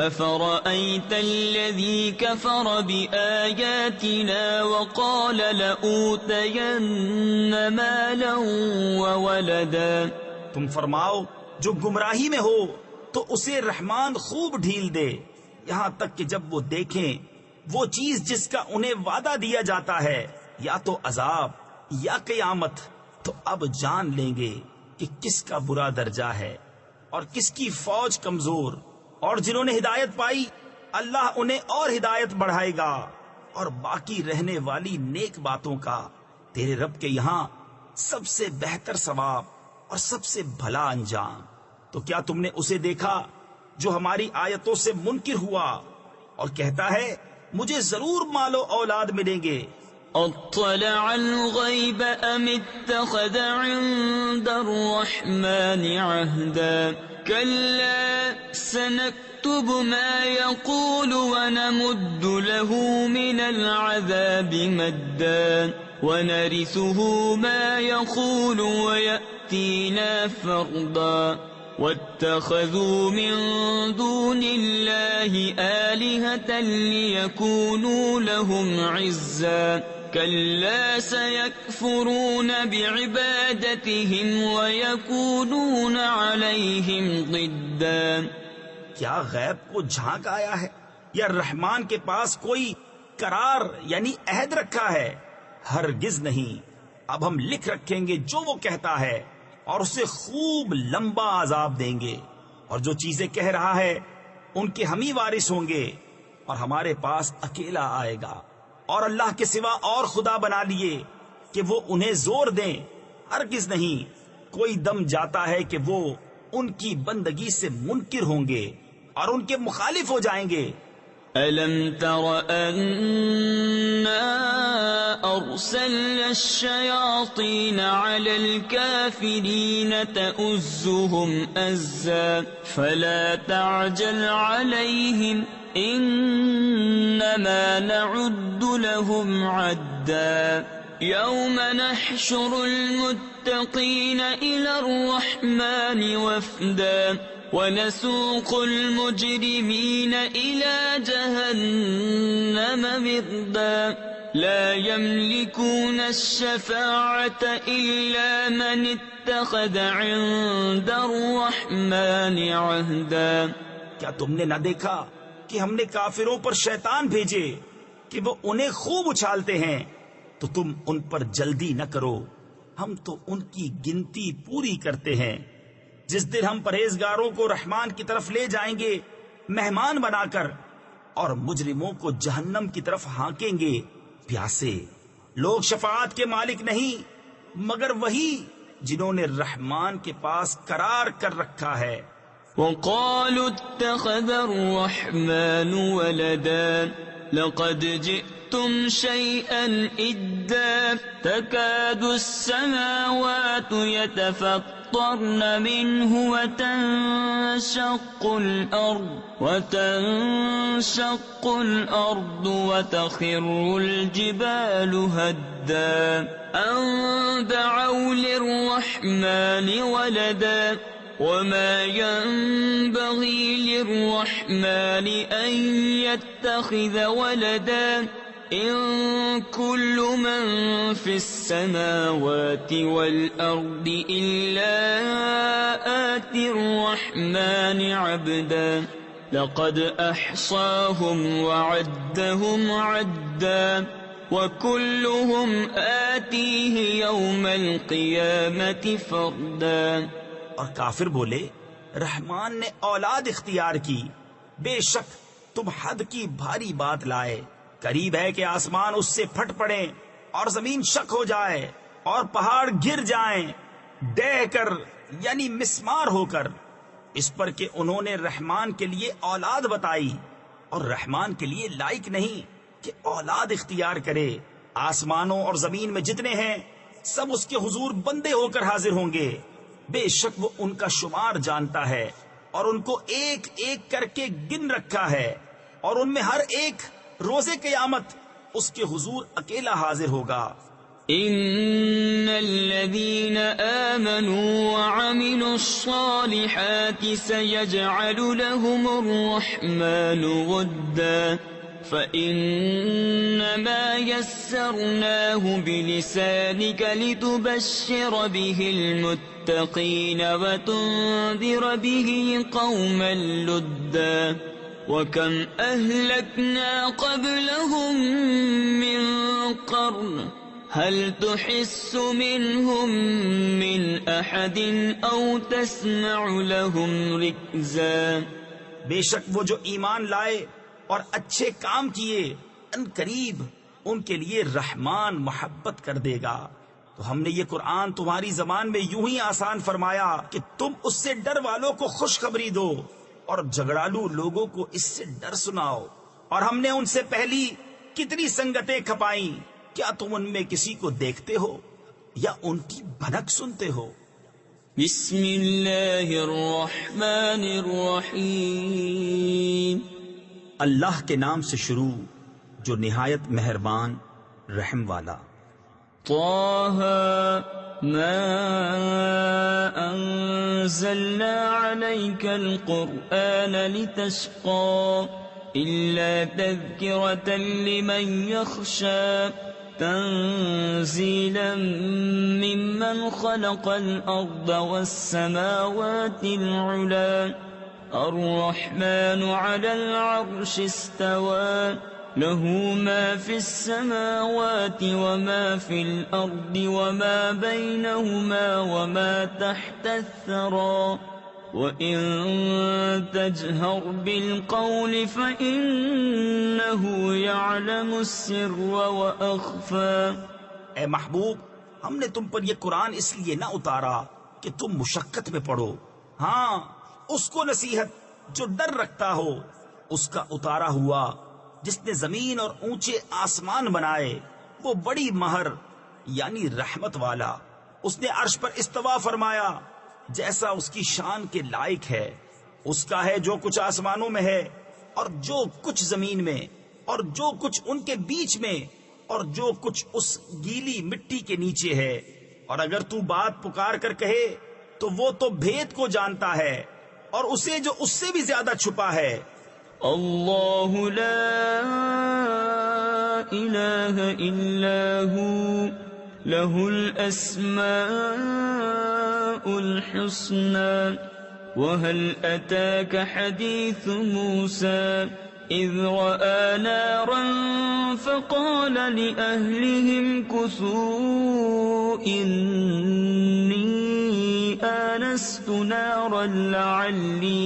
أَفَرَأَيْتَ الَّذِي كَفَرَ بِآيَاتِنَا وَقَالَ لَأُوتَيَنَّ مَالًا وَوَلَدًا۔ تم فرماؤ جو گمراہی میں ہو تو اسے رحمان خوب ڈھیل دے، یہاں تک کہ جب وہ دیکھیں وہ چیز جس کا انہیں وعدہ دیا جاتا ہے، یا تو عذاب یا قیامت، تو اب جان لیں گے کہ کس کا برا درجہ ہے اور کس کی فوج کمزور۔ اور جنہوں نے ہدایت پائی اللہ انہیں اور ہدایت بڑھائے گا، اور باقی رہنے والی نیک باتوں کا تیرے رب کے یہاں سب سے بہتر ثواب اور سب سے بھلا انجام۔ تو کیا تم نے اسے دیکھا جو ہماری آیتوں سے منکر ہوا اور کہتا ہے مجھے ضرور مال و اولاد ملیں گے؟ اطلع الغیب ام اتخذ عند الرحمن عہدا کلا سنکتب ما يقول ونمد له من العذاب مدا ونرثه ما يقول ويأتينا فردا واتخذوا من دون الله آلهة ليكونوا لهم عزا كلا سيكفرون بعبادتهم ويكونون عليهم ضدا۔ کیا غیب کو جھانک آیا ہے یا رحمان کے پاس کوئی قرار یعنی عہد رکھا ہے؟ ہرگز نہیں۔ اب ہم لکھ رکھیں گے جو وہ کہتا ہے اور اسے خوب لمبا عذاب دیں گے، اور جو چیزیں کہہ رہا ہے ان کے ہم ہی وارث ہوں گے، اور ہمارے پاس اکیلا آئے گا، اور اللہ کے سوا اور خدا بنا لیے کہ وہ انہیں زور دیں۔ ہرگز نہیں، کوئی دم جاتا ہے کہ وہ ان کی بندگی سے منکر ہوں گے اور ان کے مخالف ہو جائیں گے۔ أَلَمْ تَرَ أَنَّا أَرْسَلْنَا الشَّيَاطِينَ عَلَى الْكَافِرِينَ تَؤُزُّهُمْ أَزًّا فَلَا تَعْجَلْ عَلَيْهِمْ إِنَّمَا نَعُدُّ لَهُمْ عَدًّا يوم نحشر المتقين إلى الرحمن وفدا ونسوق المجرمين إلى جهنم وردا لا يملكون الشفاعة إلا من اتخذ عند الرحمن عهدا. کیا تم نے نہ دیکھا کہ ہم نے کافروں پر شیطان بھیجے کہ وہ انہیں خوب اچھالتے ہیں؟ تو تم ان پر جلدی نہ کرو، ہم تو ان کی گنتی پوری کرتے ہیں. جس دن ہم پرہیزگاروں کو رحمان کی طرف لے جائیں گے مہمان بنا کر، اور مجرموں کو جہنم کی طرف ہانکیں گے پیاسے. لوگ شفاعت کے مالک نہیں مگر وہی جنہوں نے رحمان کے پاس قرار کر رکھا ہے. وقالوا اتخذ الرحمن ولدا لقد جئتم شيئا إدا تكاد السماوات يتفطرن منه وتنشق الأرض وتخر الجبال هدا أن دعوا للرحمن ولدا وما ينبغي للرحمن أن يتخذ ولدا إن كل من في السماوات والأرض إلا آتي الرحمن عبدا لقد أحصاهم وعدهم عدا وكلهم آتيه يوم القيامة فردا. اور کافر بولے رحمان نے اولاد اختیار کی، بے شک تم حد کی بھاری بات لائے. قریب ہے کہ آسمان اس سے پھٹ پڑے اور زمین شک ہو جائے اور پہاڑ گر جائیں ڈہ کر یعنی مسمار ہو کر، اس پر کہ انہوں نے رحمان کے لیے اولاد بتائی، اور رحمان کے لیے لائق نہیں کہ اولاد اختیار کرے. آسمانوں اور زمین میں جتنے ہیں سب اس کے حضور بندے ہو کر حاضر ہوں گے. بے شک وہ ان کا شمار جانتا ہے اور ان کو ایک ایک کر کے گن رکھا ہے، اور ان میں ہر ایک روز قیامت اس کے حضور اکیلا حاضر ہوگا. ان الذين آمنوا وعملوا الصالحات سيجعل لهم الرحمن ودا فإنما يسرناه بلسانك لتبشر به المتقين وتنذر به قوما لدا وكم أهلكنا قبلهم من قرن هل تحس منهم من أحد أو تسمع لهم ركزا. بے شک وہ جو ایمان لائے اور اچھے کام کیے ان قریب ان کے لیے رحمان محبت کر دے گا. تو ہم نے یہ قرآن تمہاری زبان میں یوں ہی آسان فرمایا کہ تم اس سے ڈر والوں کو خوشخبری دو اور جھگڑالو لوگوں کو اس سے ڈر سناؤ. اور ہم نے ان سے پہلی کتنی سنگتیں کھپائیں، کیا تم ان میں کسی کو دیکھتے ہو یا ان کی بھنک سنتے ہو؟ بسم اللہ الرحمن الرحیم. اللہ کے نام سے شروع جو نہایت مہربان رحم والا. طه ما انزلنا عليك القرآن لتشقى إلا تذكرة لمن يخشى تنزيلا ممن خلق الأرض والسماوات العلى الرحمن على العرش استوى له ما في السماوات وما في الأرض وما بينهما وما تحت الثرى وَإِن تَجْهَرْ بِالْقَوْلِ فَإِنَّهُ يَعْلَمُ السِّرَّ وَأَخْفَى. اے محبوب ہم نے تم پر یہ قرآن اس لیے نہ اتارا کہ تم مشقت میں پڑھو، ہاں اس کو نصیحت جو ڈر رکھتا ہو اس کا اتارا ہوا جس نے زمین اور اونچے آسمان بنائے، وہ بڑی مہر یعنی رحمت والا. اس نے عرش پر استوا فرمایا جیسا اس کی شان کے لائق ہے. اس کا ہے جو کچھ آسمانوں میں ہے اور جو کچھ زمین میں اور جو کچھ ان کے بیچ میں، اور جو کچھ اس گیلی مٹی کے نیچے ہے، اور اگر تو بات پکار کر کہے تو وہ تو بھید کو جانتا ہے اور اسے جو اس سے بھی زیادہ چھپا ہے۔ اللہ لا الہ الا ہو لہ الاسماء الحسنى وهل أتاك حديث موسى إذ رأى نارا فقال لأهلهم كثوا إني آنست نارا لعلي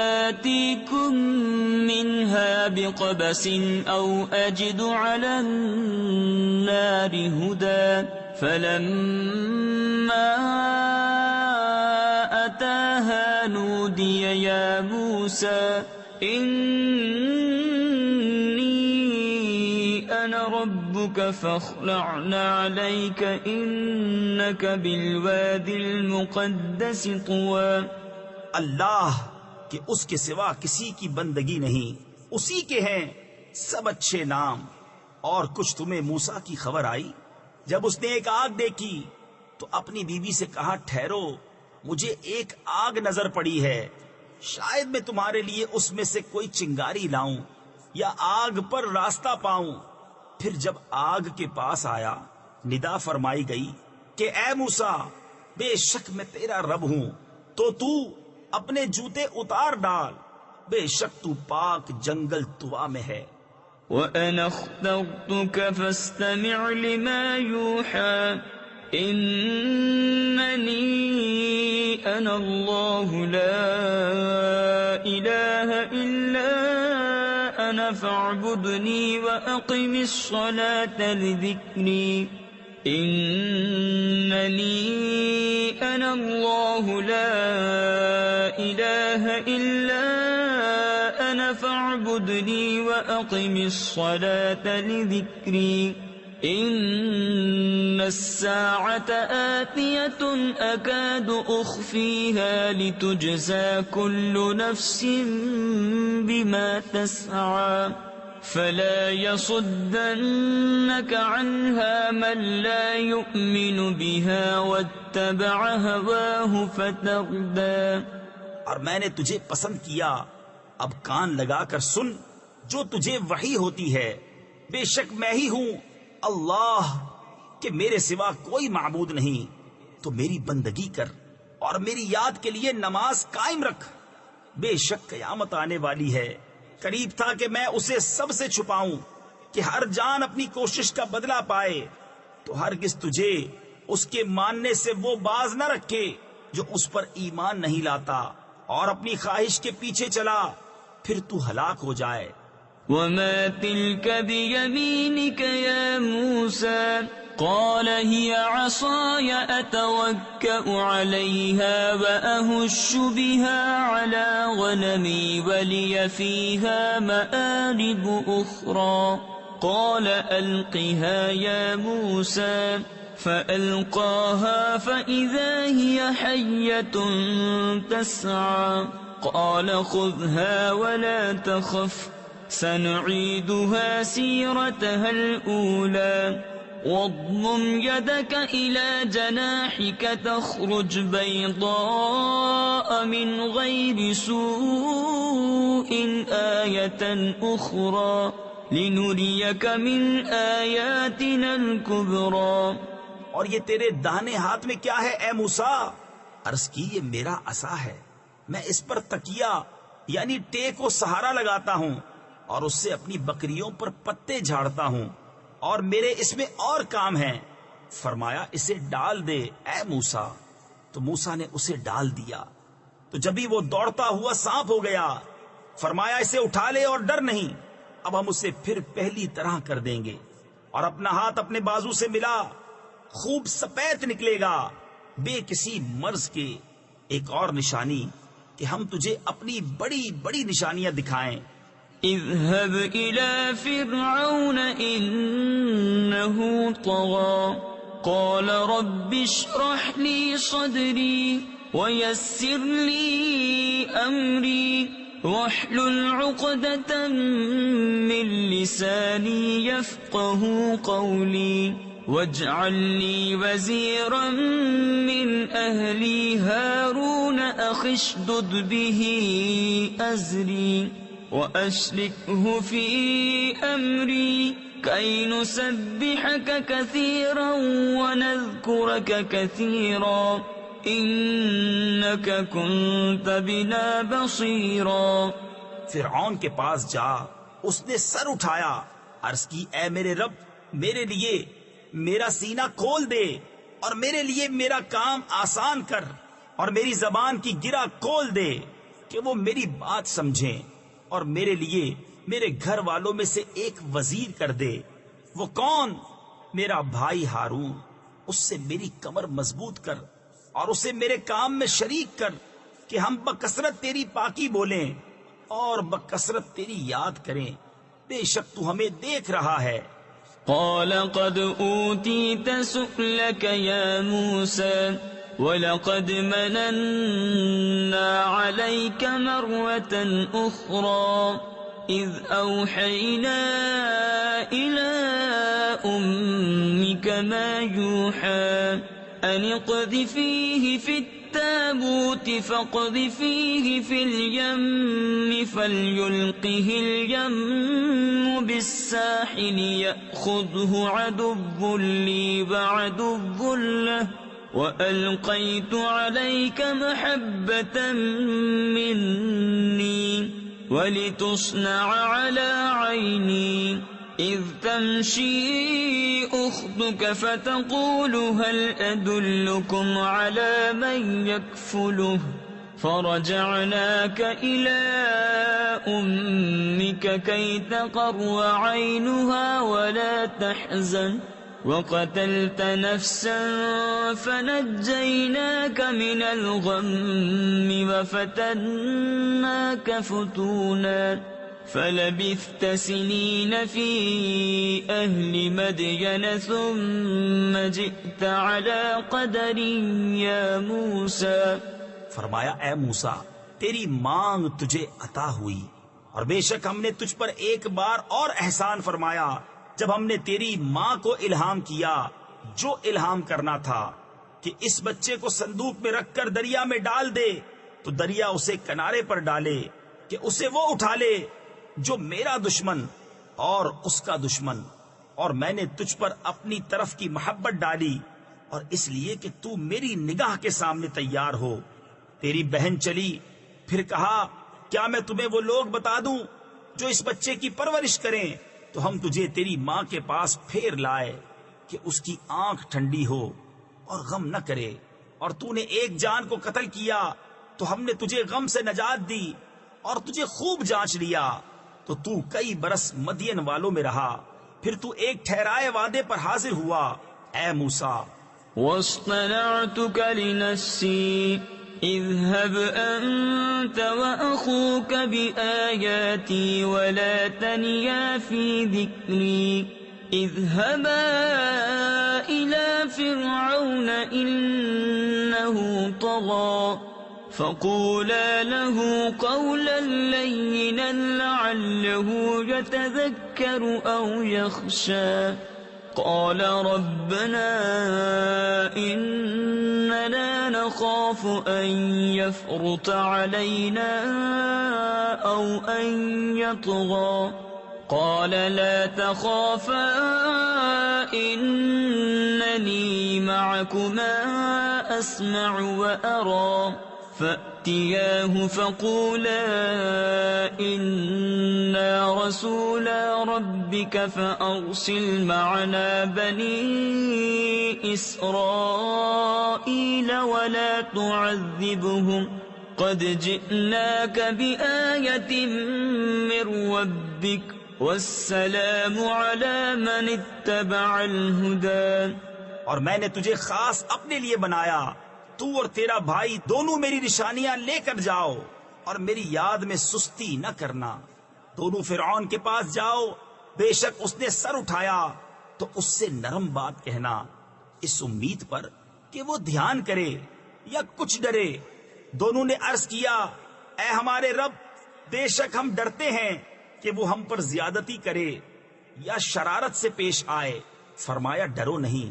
آتيكم منها بقبس أو أجد على النار هدى فلما أتاها نودي يا موسى أنا ربك فاخلع عليك إنك بالواد المقدس طوى۔ اللہ کہ اس کے سوا کسی کی بندگی نہیں، اسی کے ہیں سب اچھے نام۔ اور کچھ تمہیں موسیٰ کی خبر آئی جب اس نے ایک آگ دیکھی تو اپنی بیوی سے کہا ٹھہرو، مجھے ایک آگ نظر پڑی ہے، شاید میں تمہارے لیے اس میں سے کوئی چنگاری لاؤں یا آگ پر راستہ پاؤں۔ پھر جب آگ کے پاس آیا ندا فرمائی گئی کہ اے موسیٰ، بے شک میں تیرا رب ہوں، تو اپنے جوتے اتار ڈال، بے شک تو پاک جنگل طوا میں ہے۔ وَأَنَا اخْتَرْتُكَ فَاسْتَمِعْ لِمَا يُوحَى إِنَّنِي أَنَا اللَّهُ لَا إِلَهَ إِلَّا أَنَا فَاعْبُدْنِي وَأَقِمِ الصَّلَاةَ لِذِكْرِي إِنَّنِي أَنَا اللَّهُ لَا إِلَهَ إِلَّا أَنَا فَاعْبُدْنِي وَأَقِمِ الصَّلَاةَ لِذِكْرِي إِنَّ السَّاعَةَ آتِيَةٌ أَكَادُ أُخْفِيهَا لِتُجْزَى كُلُّ نَفْسٍ بِمَا تَسْعَى فَلَا يَصُدَّنَّكَ عَنْهَا مَن لَّا يُؤْمِنُ بِهَا وَاتَّبَعَ هَوَاهُ فَتَرْدَىٰ۔ اور میں نے تجھے پسند کیا، اب کان لگا کر سن جو تجھے وحی ہوتی ہے، بے شک میں ہی ہوں اللہ کہ میرے سوا کوئی معبود نہیں، تو میری بندگی کر اور میری یاد کے لیے نماز قائم رکھ۔ بے شک قیامت آنے والی ہے، قریب تھا کہ میں اسے سب سے چھپاؤں کہ ہر جان اپنی کوشش کا بدلہ پائے، تو ہرگز تجھے اس کے ماننے سے وہ باز نہ رکھے جو اس پر ایمان نہیں لاتا اور اپنی خواہش کے پیچھے چلا، پھر تو ہلاک ہو جائے۔ وَمَا تِلْكَ بِيَمِينِكَ يَا مُوسَى قَالَ هِيَ عَصَايَ أَتَوَكَّأُ عَلَيْهَا وَأَهُشُّ بِهَا عَلَى غَنَمِي وَلِيَ فِيهَا مَآرِبُ أُخْرَى قَالَ أَلْقِهَا يَا مُوسَى فَأَلْقَاهَا فَإِذَا هِيَ حَيَّةٌ تَسْعَى قَالَ خُذْهَا وَلَا تَخَفْ سَنُعِيدُهَا سِيرَتَهَا الْأُولَى وَاضْمُمْ يَدَكَ إِلَى جَنَاحِكَ تَخْرُجْ بَيْضَاءَ مِنْ غَيْرِ سُوءٍ آيَةً أُخْرَى لِنُرِيَكَ مِنْ آيَاتِنَا الْكُبْرَى۔ اور یہ تیرے داہنے ہاتھ میں کیا ہے اے موسیٰ؟ عرض کی یہ میرا عصا ہے، میں اس پر تکیہ یعنی ٹیک و سہارا لگاتا ہوں اور اس سے اپنی بکریوں پر پتے جھاڑتا ہوں، اور میرے اس میں اور کام ہیں۔ فرمایا اسے ڈال دے اے موسیٰ، تو موسیٰ نے اسے ڈال دیا، تو جبھی وہ دوڑتا ہوا سانپ ہو گیا۔ فرمایا اسے اٹھا لے اور ڈر نہیں، اب ہم اسے پھر پہلی طرح کر دیں گے۔ اور اپنا ہاتھ اپنے بازو سے ملا، خوب سپید نکلے گا بے کسی مرض کے۔ ایک اور نشانی کہ ہم تجھے اپنی بڑی بڑی نشانیاں دکھائیں۔ اذهب إلى فرعون إنه طغى قال رب اشرح لي صدري ويسر لي أمري واحلل عقدة من لساني يفقه قولي واجعل لي وزيرا من أهلي هارون أخي اشدد به أزري وأشركه في أمري كي نسبحك كثيرا ونذكرك كثيرا إنك كنت بنا بصيرا. فرعون کے پاس جا، اس نے سر اٹھایا، عرض کی اے میرے رب، میرے لیے میرا سینہ کھول دے اور میرے لیے میرا کام آسان کر اور میری زبان کی گرہ کھول دے کہ وہ میری بات سمجھیں، اور میرے لیے میرے گھر والوں میں سے ایک وزیر کر دے. وہ کون؟ میرا بھائی ہارون. اس سے میری کمر مضبوط کر اور اسے میرے کام میں شریک کر کہ ہم بکثرت تیری پاکی بولیں اور بکثرت تیری یاد کریں. بے شک تو ہمیں دیکھ رہا ہے. قال قد أوتيت سؤلك يا موسى وَلَقَدْ مَنَنَّا عَلَيْكَ مَرَّةً أُخْرَى إِذْ أَوْحَيْنَا إِلَىٰ أُمِّكَ مَا يُوحَىٰ أَنِ اقْذِفِيهِ فِي التَّابُوتِ فَاقْذِفِيهِ فِي الْيَمِّ فَلْيُلْقِهِ الْيَمُّ بِالسَّاحِلِ يَأْخُذْهُ عَدُوٌّ لِّي وَعَدُوٌّ لَّهُ وَأَلْقَيْتُ عَلَيْكَ مَحَبَّةً مِّنِّي وَلِتُصْنَعَ عَلَىٰ عَيْنِي إِذْ تَمْشِي أُخْتُكَ فَتَقُولُ هَلْ أَدُلُّكُمْ عَلَىٰ مَن يَكْفُلُهُ فَرَجَعْنَاكَ إِلَىٰ أُمِّكَ كَيْ تَقَرَّ عَيْنُهَا وَلَا تَحْزَنَ وَقَتَلْتَ نَفْسًا فَنَجَّيْنَاكَ مِنَ الْغَمِّ وَفَتَنَّاكَ فُتُونًا فَلَبِثْتَ سِنِينَ فِي أَهْلِ مَدْيَنَ ثُمَّ جِئْتَ عَلَىٰ قَدَرٍ يَا مُوسَىٰ. فرمایا اے موسیٰ، تیری مانگ تجھے عطا ہوئی، اور بے شک ہم نے تجھ پر ایک بار اور احسان فرمایا جب ہم نے تیری ماں کو الہام کیا جو الہام کرنا تھا کہ اس بچے کو صندوق میں رکھ کر دریا میں ڈال دے، تو دریا اسے کنارے پر ڈالے کہ اسے وہ اٹھا لے جو میرا دشمن اور اس کا دشمن. اور میں نے تجھ پر اپنی طرف کی محبت ڈالی، اور اس لیے کہ تو میری نگاہ کے سامنے تیار ہو. تیری بہن چلی، پھر کہا کیا میں تمہیں وہ لوگ بتا دوں جو اس بچے کی پرورش کریں؟ تو ہم تجھے تیری ماں کے پاس پھیر لائے کہ اس کی آنکھ ٹھنڈی ہو اور غم نہ کرے. اور تو نے ایک جان کو قتل کیا تو ہم نے تجھے غم سے نجات دی اور تجھے خوب جانچ لیا. تو کئی برس مدین والوں میں رہا، پھر تو ایک ٹھہرائے وعدے پر حاضر ہوا. اے موسیٰ، وَاصْطَنَعْتُكَ لِنَفْسِي اذهب أنت وأخوك بآياتي ولا تنيا في ذكري اذهبا إلى فرعون إنه طغى فقولا له قولا لينا لعله يتذكر أو يخشى قال ربنا إننا نخاف أن يفرط علينا أو أن يطغى قال لا تخافا إنني معكما أسمع وأرى فأتياه فقولا إنا رسولا ربك فأرسل معنا بني إسرائيل ولا تعذبهم قد جئناك بآية من ربك والسلام على من اتبع الهدى. اور میں نے تجھے خاص اپنے لیے بنایا، تو اور تیرا بھائی دونوں میری نشانیاں لے کر جاؤ اور میری یاد میں سستی نہ کرنا. دونوں فرعون کے پاس جاؤ، بے شک اس نے سر اٹھایا تو اس سے نرم بات کہنا، اس امید پر کہ وہ دھیان کرے یا کچھ ڈرے. دونوں نے عرض کیا اے ہمارے رب، بے شک ہم ڈرتے ہیں کہ وہ ہم پر زیادتی کرے یا شرارت سے پیش آئے۔ فرمایا ڈرو نہیں،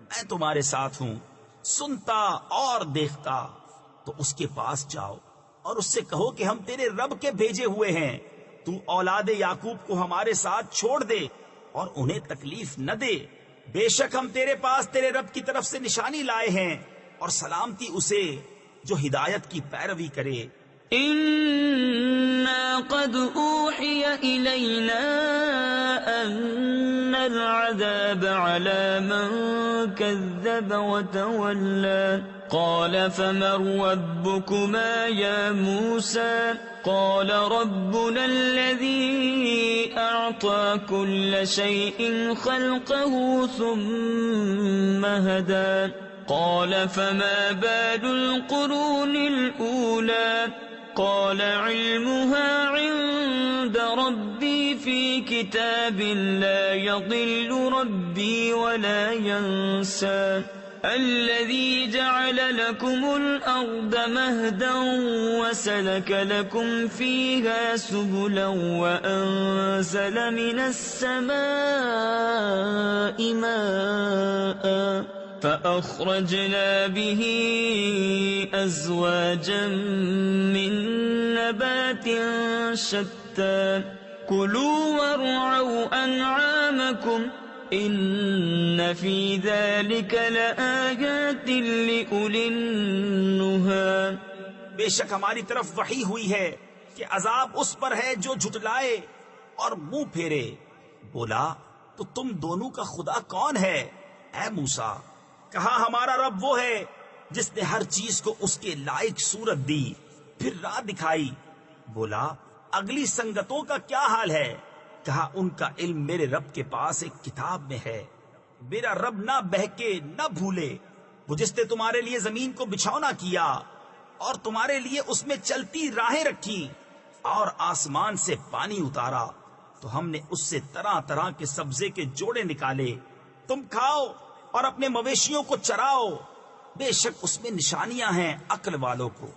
میں تمہارے ساتھ ہوں، سنتا اور دیکھتا۔ تو اس کے پاس جاؤ اور اس سے کہو کہ ہم تیرے رب کے بھیجے ہوئے ہیں، تو اولاد یعقوب کو ہمارے ساتھ چھوڑ دے اور انہیں تکلیف نہ دے۔ بے شک ہم تیرے پاس تیرے رب کی طرف سے نشانی لائے ہیں، اور سلامتی اسے جو ہدایت کی پیروی کرے۔ إنا قد أوحي إلينا أن العذاب على من كذب وتولى قال فمن ربكما يا موسى قال ربنا الذي أعطى كل شيء خلقه ثم هدى قال فما بال القرون الأولى قال علمها عند ربي في كتاب لا يضل ربي ولا ينسى الذي جعل لكم الأرض مهدا وسلك لكم فيها سبلا وأنزل من السماء ماء فأخرجنا به أزواجا من نبات شتى كلوا وارعوا أنعامكم إن في ذلك لآيات لأولي النهى۔ بے شک ہماری طرف وحی ہوئی ہے کہ عذاب اس پر ہے جو جھٹلائے اور منہ پھیرے۔ بولا تو تم دونوں کا خدا کون ہے اے موسیٰ؟ کہا ہمارا رب وہ ہے جس نے ہر چیز کو اس کے لائق صورت دی، پھر راہ دکھائی۔ بولا اگلی سنگتوں کا کیا حال ہے؟ کہا ان کا علم میرے رب کے پاس ایک کتاب میں ہے۔ میرا رب نہ بہکے نہ بھولے، وہ جس نے تمہارے لیے زمین کو بچھونا کیا اور تمہارے لیے اس میں چلتی راہیں رکھی اور آسمان سے پانی اتارا، تو ہم نے اس سے طرح طرح کے سبزے کے جوڑے نکالے، تم کھاؤ اور اپنے مویشیوں کو چراؤ، بے شک اس میں نشانیاں ہیں عقل والوں کو۔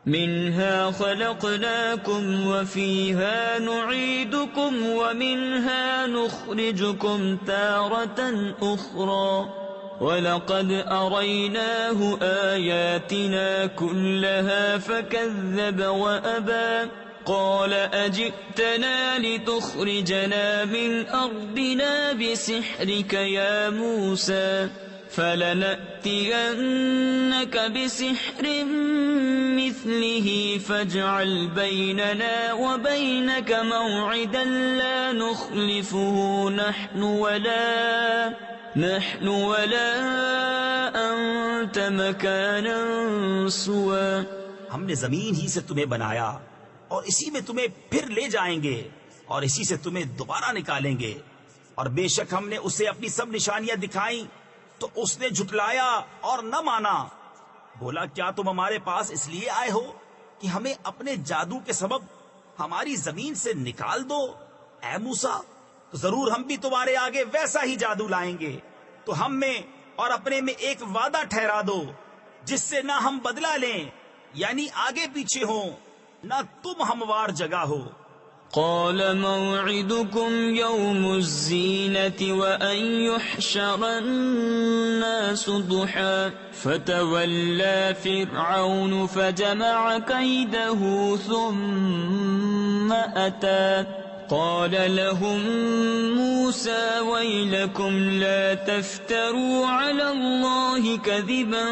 منها خلقناكم وفيها نعيدكم ومنها نخرجكم تارة أخرى ولقد أريناه آياتنا كلها فكذب وأبى قال أجئتنا لتخرجنا من أرضنا بسحرك يا موسى فلنأتينك بسحر مثله فاجعل بيننا وبينك موعدا لا نخلفه نحن ولا أنت مكانا سوى۔ ہم نے زمین ہی سے تمہیں بنایا اور اسی میں تمہیں پھر لے جائیں گے اور اسی سے تمہیں دوبارہ نکالیں گے، اور بے شک ہم نے اسے اپنی سب نشانیاں دکھائیں تو اس نے جھٹلایا اور نہ مانا۔ بولا کیا تم ہمارے پاس اس لیے آئے ہو کہ ہمیں اپنے جادو کے سبب ہماری زمین سے نکال دو؟ اے موسیٰ تو ضرور ہم بھی تمہارے آگے ویسا ہی جادو لائیں گے، تو ہم میں اور اپنے میں ایک وعدہ ٹھہرا دو جس سے نہ ہم بدلہ لیں، یعنی آگے پیچھے ہوں، نہ تم ہموار جگہ ہو۔ قال موعدكم يوم الزينة وأن يحشر الناس ضحى فتولى فرعون فجمع كيده ثم أتى قال لهم موسى ويلكم لا تفتروا على الله كذبا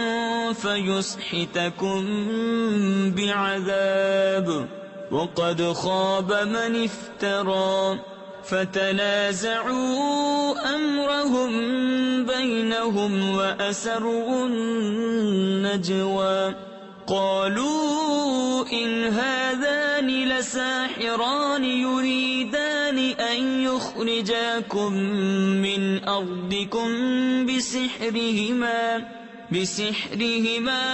فيسحتكم بعذاب وقد خاب من افترى فتنازعوا أمرهم بينهم وأسروا النجوى قالوا إن هذان لساحران يريدان أن يخرجاكم من أرضكم بسحرهما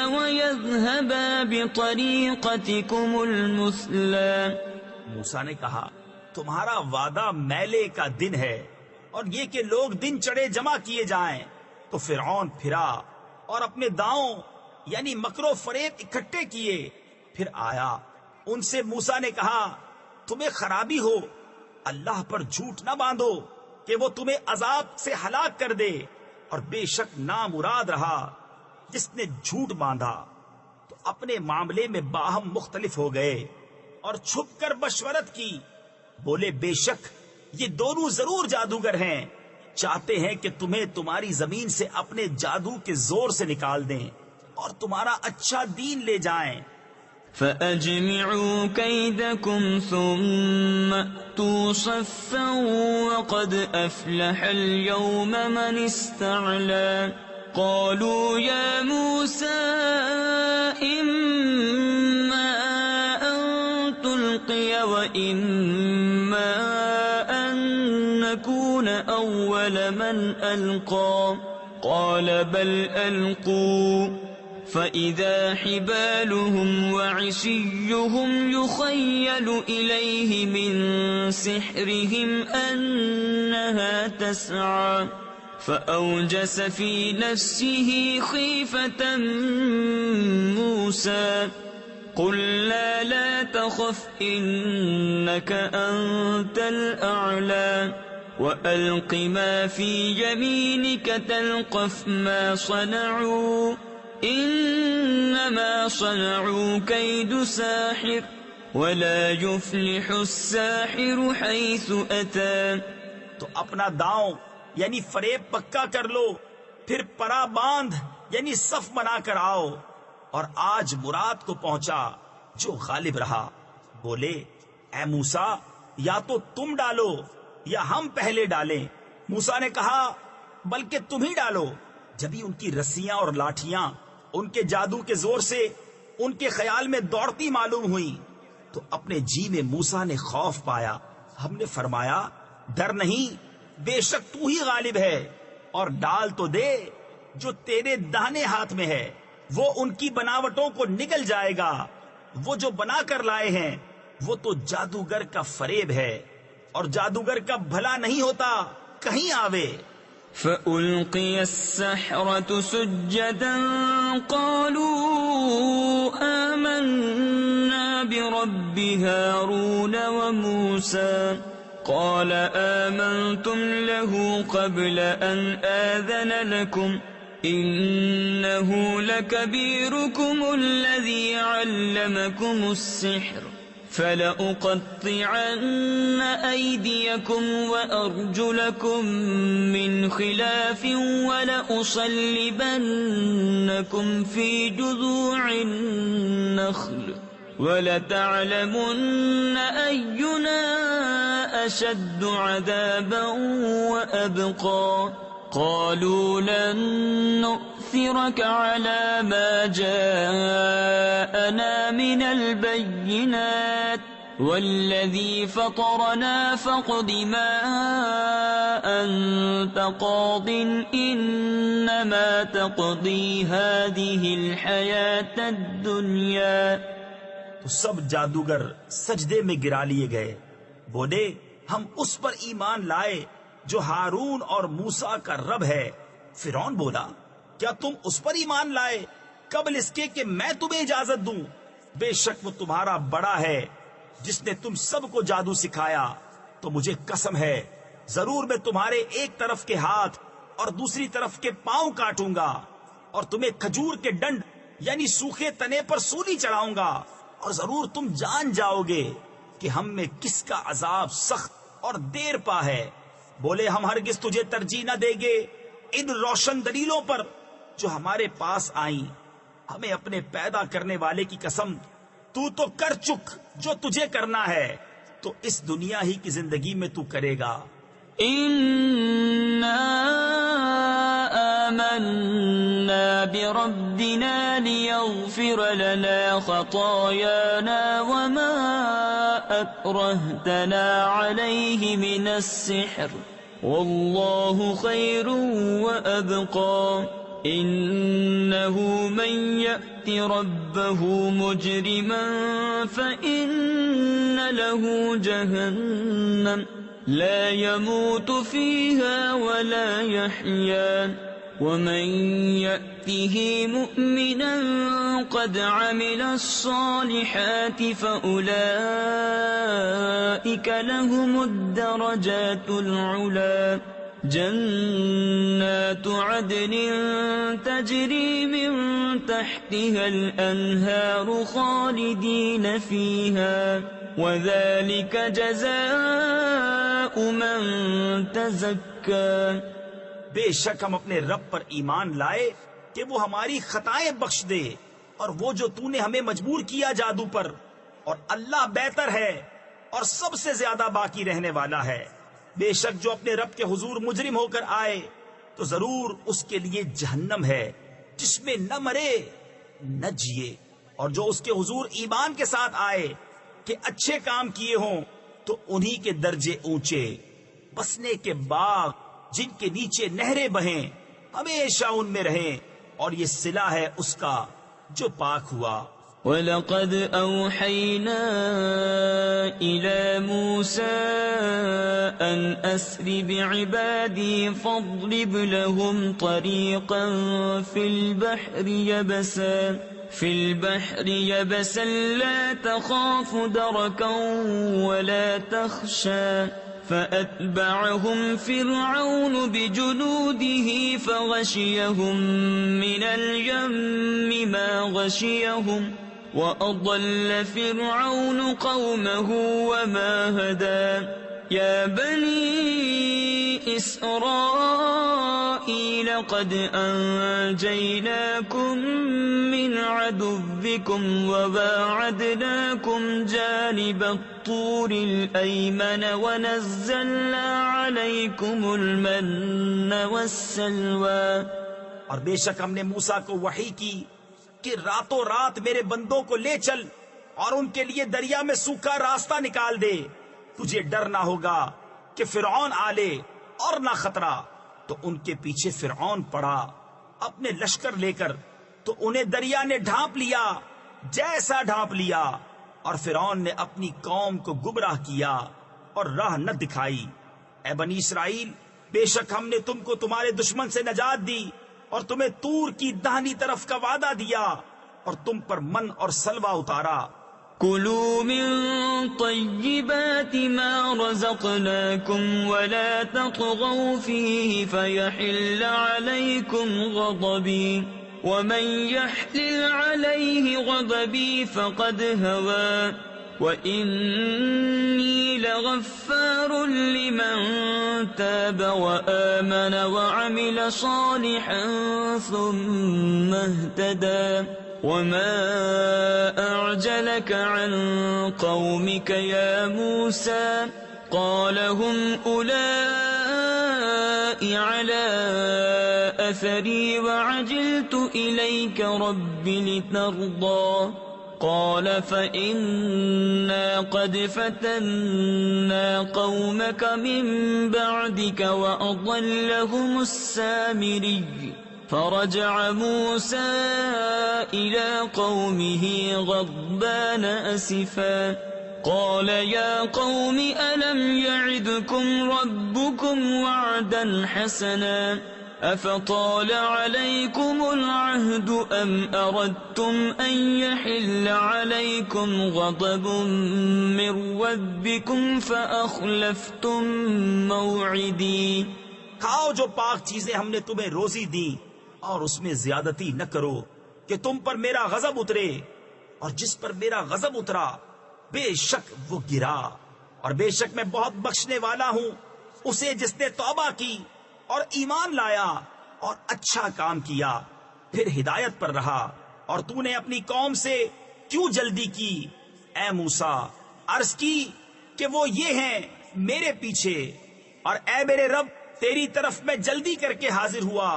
ويذهبا بطريقتكم المثلى۔ موسیٰ نے کہا تمہارا وعدہ میلے کا دن ہے، اور یہ کہ لوگ دن چڑھے جمع کیے جائیں۔ تو فرعون پھرا اور اپنے داؤں یعنی مکر و فریب اکٹھے کیے، پھر آیا ان سے موسیٰ نے کہا تمہیں خرابی ہو، اللہ پر جھوٹ نہ باندھو کہ وہ تمہیں عذاب سے ہلاک کر دے، اور بے شک نامراد رہا جس نے جھوٹ باندھا۔ تو اپنے معاملے میں باہم مختلف ہو گئے اور چھپ کر مشورت کی، بولے بے شک یہ دونوں ضرور جادوگر ہیں، چاہتے ہیں کہ تمہیں تمہاری زمین سے اپنے جادو کے زور سے نکال دیں اور تمہارا اچھا دین لے جائیں۔ فَأَجْمِعُوا كَيْدَكُمْ ثُمَّ ائْتُوا صَفًّا وَقَدْ أَفْلَحَ الْيَوْمَ مَنِ اسْتَعْلَىٰ قَالُوا يَا مُوسَىٰ إِمَّا أَن تُلْقِيَ وَإِمَّا أَن نَّكُونَ أَوَّلَ مَنْ أَلْقَىٰ قَالَ بَلْ أَلْقُوا فَإِذَا حِبَالُهُمْ وَعِصِيُّهُمْ يُخَيَّلُ إِلَيْهِ مِنْ سِحْرِهِمْ أَنَّهَا تَسْعَىٰ فَأَوْجَسَ فِي نَفْسِهِ خِيفَةً مُوسَىٰ قُلْنَا لَا تَخَفْ إِنَّكَ أَنتَ الْأَعْلَىٰ وَأَلْقِ مَا فِي يَمِينِكَ تَلْقَفْ مَا صَنَعُوا انما صنعوا كيد ساحر ولا يفلح الساحر حيث اتى۔ تو اپنا داؤں یعنی فریب پکا کر لو، پھر پرا باندھ یعنی صف بنا کر آؤ، اور آج مراد کو پہنچا جو غالب رہا۔ بولے اے موسیٰ یا تو تم ڈالو یا ہم پہلے ڈالیں۔ موسیٰ نے کہا بلکہ تم ہی ڈالو۔ جبھی ان کی رسیاں اور لاٹھیاں ان کے جادو کے زور سے ان کے خیال میں دوڑتی معلوم ہوئی تو اپنے جی میں موسیٰ نے خوف پایا۔ ہم نے فرمایا ڈر نہیں، بے شک تو ہی غالب ہے، اور ڈال تو دے جو تیرے داہنے ہاتھ میں ہے، وہ ان کی بناوٹوں کو نگل جائے گا۔ وہ جو بنا کر لائے ہیں وہ تو جادوگر کا فریب ہے، اور جادوگر کا بھلا نہیں ہوتا کہیں آوے۔ فَأُلْقِيَ السَّحَرَةُ سُجَّدًا قَالُوا آمَنَّا بِرَبِّ هَارُونَ وَمُوسَىٰ قَالَ آمَنْتُمْ لَهُ قَبْلَ أَنْ آذَنَ لَكُمْ إِنَّهُ لَكَبِيرُكُمُ الَّذِي عَلَّمَكُمُ السِّحْرَ فَلَأُقَطِّعَنَّ أَيْدِيَكُمْ وَأَرْجُلَكُمْ مِنْ خِلَافٍ وَلَأُصَلِّبَنَّكُمْ فِي جُذُوعِ النَّخْلِ وَلَتَعْلَمُنَّ أَيُّنَا أَشَدُّ عَذَابًا وَأَبْقَىٰ قَالُوا لَن نُّؤْثِرَكَ عَلَىٰ مَا جَاءَنَا مِنَ الْبَيِّنَاتِ وَالَّذِي فَطَرَنَا فَاقْضِ مَا أَنتَ قَاضٍ إِنَّمَا تَقْضِي هَٰذِهِ الْحَيَاةَ الدُّنْيَا۔ تو سب جادوگر سجدے میں گرا لیے گئے، بولے ہم اس پر ایمان لائے جو ہارون اور موسیٰ کا رب ہے۔ فرعون بولا کیا تم اس پر ایمان لائے قبل اس کے کہ میں تمہیں اجازت دوں؟ بے شک وہ تمہارا بڑا ہے جس نے تم سب کو جادو سکھایا۔ تو مجھے قسم ہے ضرور میں تمہارے ایک طرف کے ہاتھ اور دوسری طرف کے پاؤں کاٹوں گا، اور تمہیں کھجور کے ڈنڈ یعنی سوکھے تنے پر سولی چڑھاؤں گا، اور ضرور تم جان جاؤ گے کہ ہم میں کس کا عذاب سخت اور دیر پا ہے۔ بولے ہم ہرگز تجھے ترجیح نہ دیں گے ان روشن دلیلوں پر جو ہمارے پاس آئیں۔ ہمیں اپنے پیدا کرنے والے کی قسم تو کر چک جو تجھے کرنا ہے، تو اس دنیا ہی کی زندگی میں تو کرے گا۔ إِنَّا آمَنَّا بِرَبِّنَا لِيَغْفِرَ لَنَا خَطَايَانَا وَمَا أَكْرَهْتَنَا عَلَيْهِ مِنَ السِّحْرِ وَاللَّهُ خَيْرٌ وَأَبْقَىٰ إِنَّهُ مَن يَأْتِ رَبَّهُ مُجْرِمًا فَإِنَّ لَهُ جَهَنَّمَ لا يموت فيها ولا يحيا ومن يأته مؤمنا قد عمل الصالحات فأولئك لهم الدرجات العلى جنات عدن تجري من تحتها الأنهار خالدين فيها وذلك جزاء من تزكى. بے شک ہم اپنے رب پر ایمان لائے کہ وہ ہماری خطائیں بخش دے، اور وہ جو تو نے ہمیں مجبور کیا جادو پر، اور اللہ بہتر ہے اور سب سے زیادہ باقی رہنے والا ہے. بے شک جو اپنے رب کے حضور مجرم ہو کر آئے تو ضرور اس کے لیے جہنم ہے جس میں نہ مرے نہ جیے، اور جو اس کے حضور ایمان کے ساتھ آئے کہ اچھے کام کیے ہوں تو انہی کے درجے اونچے، بسنے کے باغ جن کے نیچے نہریں بہیں، ہمیشہ ان میں رہیں، اور یہ صلہ ہے اس کا جو پاک ہوا. وَلَقَدْ أَوْحَيْنَا إِلَى مُوسَىٰ أَنْ أَسْرِ بِعِبَادِي فَاضْرِبْ لَهُمْ طَرِيقًا فِي الْبَحْرِ يَبَسًا لَا تَخَافُ دَرَكًا وَلَا تَخْشَىٰ فَأَتْبَعَهُمْ فِرْعَوْنُ بِجُنُودِهِ فَغَشِيَهُمْ مِنَ الْيَمِّ مَا غَشِيَهُمْ وَأَضَلَّ فِرْعَوْنُ قَوْمَهُ وَمَا هَدَىٰ. يَا بَنِي إِسْرَائِيلَ قَدْ أَنجَيْنَاكُمْ مِنْ عَدُوِّكُمْ وَبَاعَدْنَاكُمْ جَانِبَ الطُّورِ الْأَيْمَنَ وَنَزَّلْنَا عَلَيْكُمُ الْمَنَّ وَالسَّلْوَىٰ. اور بے شک ہم نے موسیٰ کو وحی کی کہ راتوں رات میرے بندوں کو لے چل اور ان کے لیے دریا میں سوکھا راستہ نکال دے. تجھے ڈر نہ ہوگا کہ فرعون آلے اور نہ خطرہ. تو ان کے پیچھے فرعون پڑا اپنے لشکر لے کر، تو انہیں دریا نے ڈھانپ لیا جیسا ڈھانپ لیا، اور فرعون نے اپنی قوم کو گمراہ کیا اور راہ نہ دکھائی. اے بنی اسرائیل، بے شک ہم نے تم کو تمہارے دشمن سے نجات دی اور تمہیں طور کی داہنی طرف کا وعدہ دیا اور تم پر من اور سلوہ اتارا. كُلُوا مِن طَيِّبَاتِ مَا رَزَقْنَاكُمْ وَلَا تَطْغَوْا فِيهِ فَيَحِلَّ عَلَيْكُمْ غَضَبِي وَمَن يَحْلِلْ عَلَيْهِ غَضَبِي فَقَدْ هَوَىٰ وَإِنِّي لَغَفَّارٌ لِّمَن تَابَ وَآمَنَ وَعَمِلَ صَالِحًا ثُمَّ اهْتَدَىٰ. وَمَا أَعْجَلَكَ عَن قَوْمِكَ يَا مُوسَىٰ قَالَ هُمْ أُولَاءِ عَلَىٰ أَثَرِي وَعَجِلْتُ إِلَيْكَ رَبِّ لِتَرْضَىٰ. قَالَ فَإِنَّا قَدْ فَتَنَّا قَوْمَكَ مِن بَعْدِكَ وَأَضَلَّهُمُ السَّامِرِيُّ. فرجع موسى إلى قومه غضبان أسفا قال يا قوم ألم يعدكم ربكم وعدا حسنا أفطال عليكم العهد أم أردتم أن يحل عليكم غضب من ربكم فأخلفتم موعدي. کھاؤ جو پاک چیزیں ہم نے تمہیں روزی دی، اور اس میں زیادتی نہ کرو کہ تم پر میرا غضب اترے، اور جس پر میرا غضب اترا بے شک وہ گرا. اور بے شک میں بہت بخشنے والا ہوں اسے جس نے توبہ کی اور ایمان لایا اور اچھا کام کیا، پھر ہدایت پر رہا. اور تو نے اپنی قوم سے کیوں جلدی کی اے موسیٰ؟ عرض کی کہ وہ یہ ہیں میرے پیچھے، اور اے میرے رب تیری طرف میں جلدی کر کے حاضر ہوا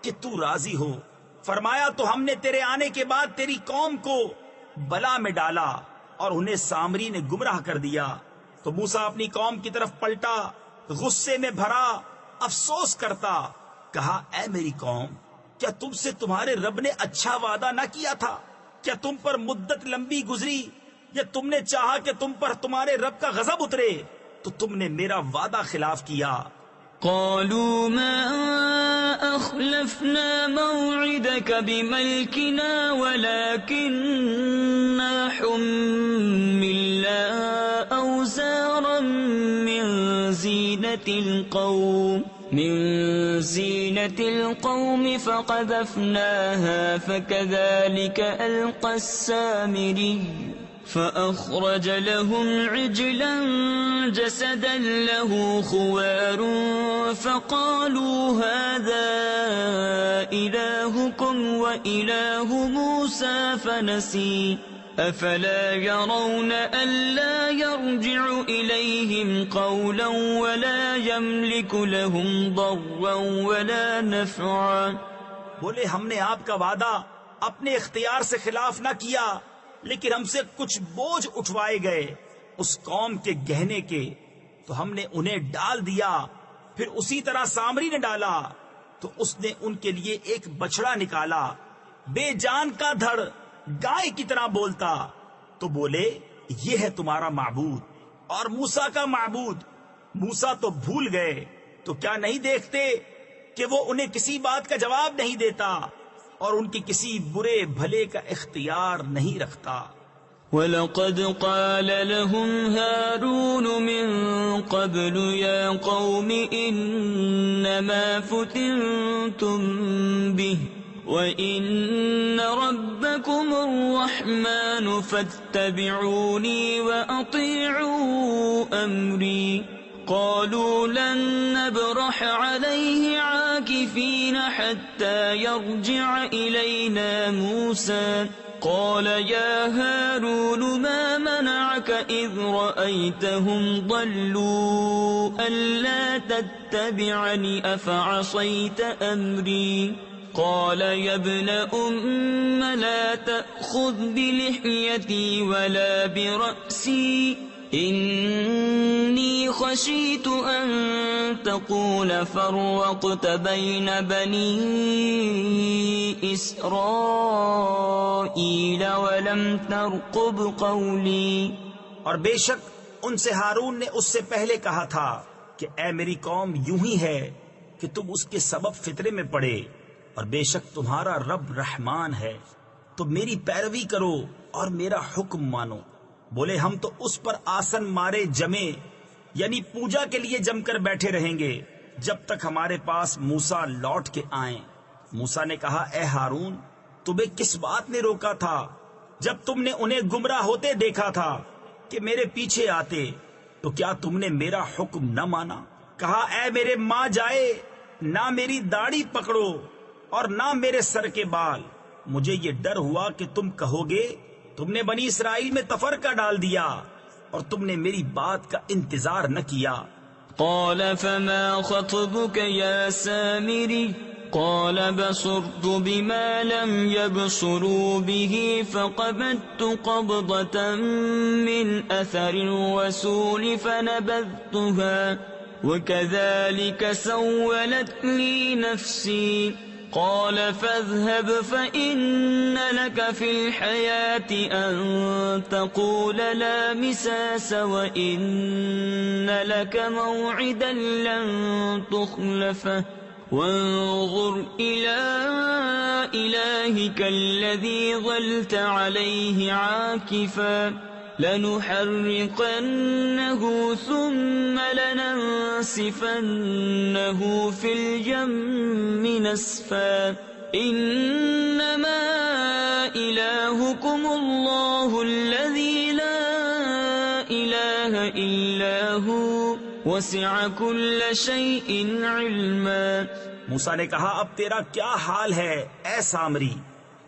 کہ تو راضی ہو. فرمایا تو ہم نے تیرے آنے کے بعد تیری قوم کو بلا میں ڈالا اور انہیں سامری نے گمراہ کر دیا. تو موسیٰ اپنی قوم کی طرف پلٹا غصے میں بھرا افسوس کرتا، کہا اے میری قوم، کیا تم سے تمہارے رب نے اچھا وعدہ نہ کیا تھا؟ کیا تم پر مدت لمبی گزری یا تم نے چاہا کہ تم پر تمہارے رب کا غضب اترے تو تم نے میرا وعدہ خلاف کیا؟ قالوا ما أخلفنا موعدك بملكنا ولكننا حملنا أوزارا من زينة القوم فقذفناها فكذلك ألقى السامري فأخرج لهم عجلا جسدا له خوار فقالوا هذا إلهكم وإله موسى فنسي أفلا يرون ألا يرجع إليهم قولا ولا يملك لهم ضرا ولا نفعا. بولے ہم نے آپ کا وعدہ اپنے اختیار سے خلاف نہ کیا، لیکن ہم سے کچھ بوجھ اٹھوائے گئے اس قوم کے گہنے کے، تو ہم نے انہیں ڈال دیا. پھر اسی طرح سامری نے ڈالا تو اس نے ان کے لیے ایک بچڑا نکالا، بے جان کا دھڑ، گائے کی طرح بولتا. تو بولے یہ ہے تمہارا معبود اور موسیٰ کا معبود. موسیٰ تو بھول گئے، تو کیا نہیں دیکھتے کہ وہ انہیں کسی بات کا جواب نہیں دیتا اور ان کی کسی برے بھلے کا اختیار نہیں رکھتا. وَلَقَدْ قَالَ لَهُمْ هَارُونُ مِنْ قَبْلُ يَا قَوْمِ إِنَّمَا فُتِنْتُمْ بِهِ وَإِنَّ رَبَّكُمُ الرَّحْمَنُ فَاتَّبِعُونِي وَأَطِيعُوا أَمْرِي. قالوا لن نبرح عليه عاكفين حتى يرجع إلينا موسى. قال يا هارون ما منعك إذ رأيتهم ضلوا ألا تتبعني أفعصيت أمري. قال يا ابن أم لا تأخذ بلحيتي ولا برأسي إني خشيت أن تقول فرقت بين بني إسرائيل ولم ترقب قولي. اور بے شک ان سے ہارون نے اس سے پہلے کہا تھا کہ اے میری قوم یوں ہی ہے کہ تم اس کے سبب فطرے میں پڑے، اور بے شک تمہارا رب رحمان ہے، تو میری پیروی کرو اور میرا حکم مانو. بولے ہم تو اس پر آسن مارے جمے، یعنی پوجا کے لیے جم کر بیٹھے رہیں گے جب تک ہمارے پاس موسیٰ لوٹ کے آئیں. موسیٰ نے کہا اے ہارون، تمہیں کس بات نے روکا تھا جب تم نے انہیں گمراہ ہوتے دیکھا تھا کہ میرے پیچھے آتے؟ تو کیا تم نے میرا حکم نہ مانا؟ کہا اے میرے ماں جائے، نہ میری داڑھی پکڑو اور نہ میرے سر کے بال. مجھے یہ ڈر ہوا کہ تم کہو گے تم نے بنی اسرائیل میں تفرقہ ڈال دیا اور تم نے میری بات کا انتظار نہ کیا. قال فما خطبك يا سامري؟ قال بصرت بما لم يبصروا به فقبضت قبضة من أثر الرسول فنبذتها وكذلك سولت لي نفسي. قال فاذهب فإن لك في الحياة أن تقول لا مساس وإن لك موعدا لن تخلفه وانظر إلى إلهك الذي ظلت عليه عاكفا لنحرقنه ثم لننسفنه في اليم نسفا. إنما إلهكم الله الذي لا إله إلا هو وسع كل شيء علما. موسیٰ نے کہا اب تیرا کیا حال ہے اے سامری؟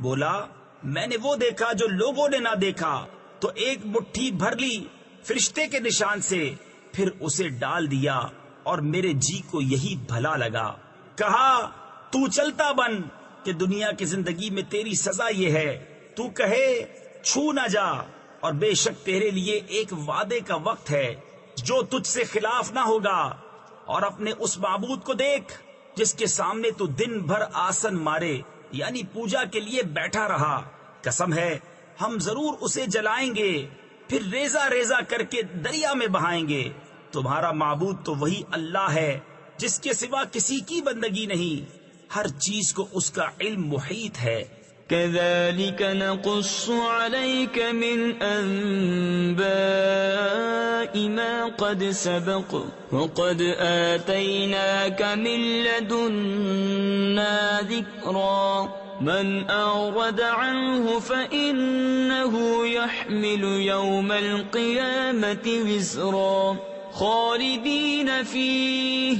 بولا میں نے وہ دیکھا جو لوگوں نے نہ دیکھا، تو ایک مٹھی بھر لی فرشتے کے نشان سے، پھر اسے ڈال دیا اور میرے جی کو یہی بھلا لگا. کہا تو چلتا بن کہ دنیا کی زندگی میں تیری سزا یہ ہے، تو کہے چھو نہ جا، اور بے شک تیرے لیے ایک وعدے کا وقت ہے جو تجھ سے خلاف نہ ہوگا. اور اپنے اس معبود کو دیکھ جس کے سامنے تو دن بھر آسن مارے یعنی پوجا کے لیے بیٹھا رہا. قسم ہے ہم ضرور اسے جلائیں گے، پھر ریزہ ریزہ کر کے دریا میں بہائیں گے. تمہارا معبود تو وہی اللہ ہے جس کے سوا کسی کی بندگی نہیں، ہر چیز کو اس کا علم محیط ہے۔ كذلك نقص عليك من أنباء ما قد سبق وقد آتيناك من لدنا ذكرا من أعرض عنه فإنه يحمل يوم القيامة وزرا خالدين فيه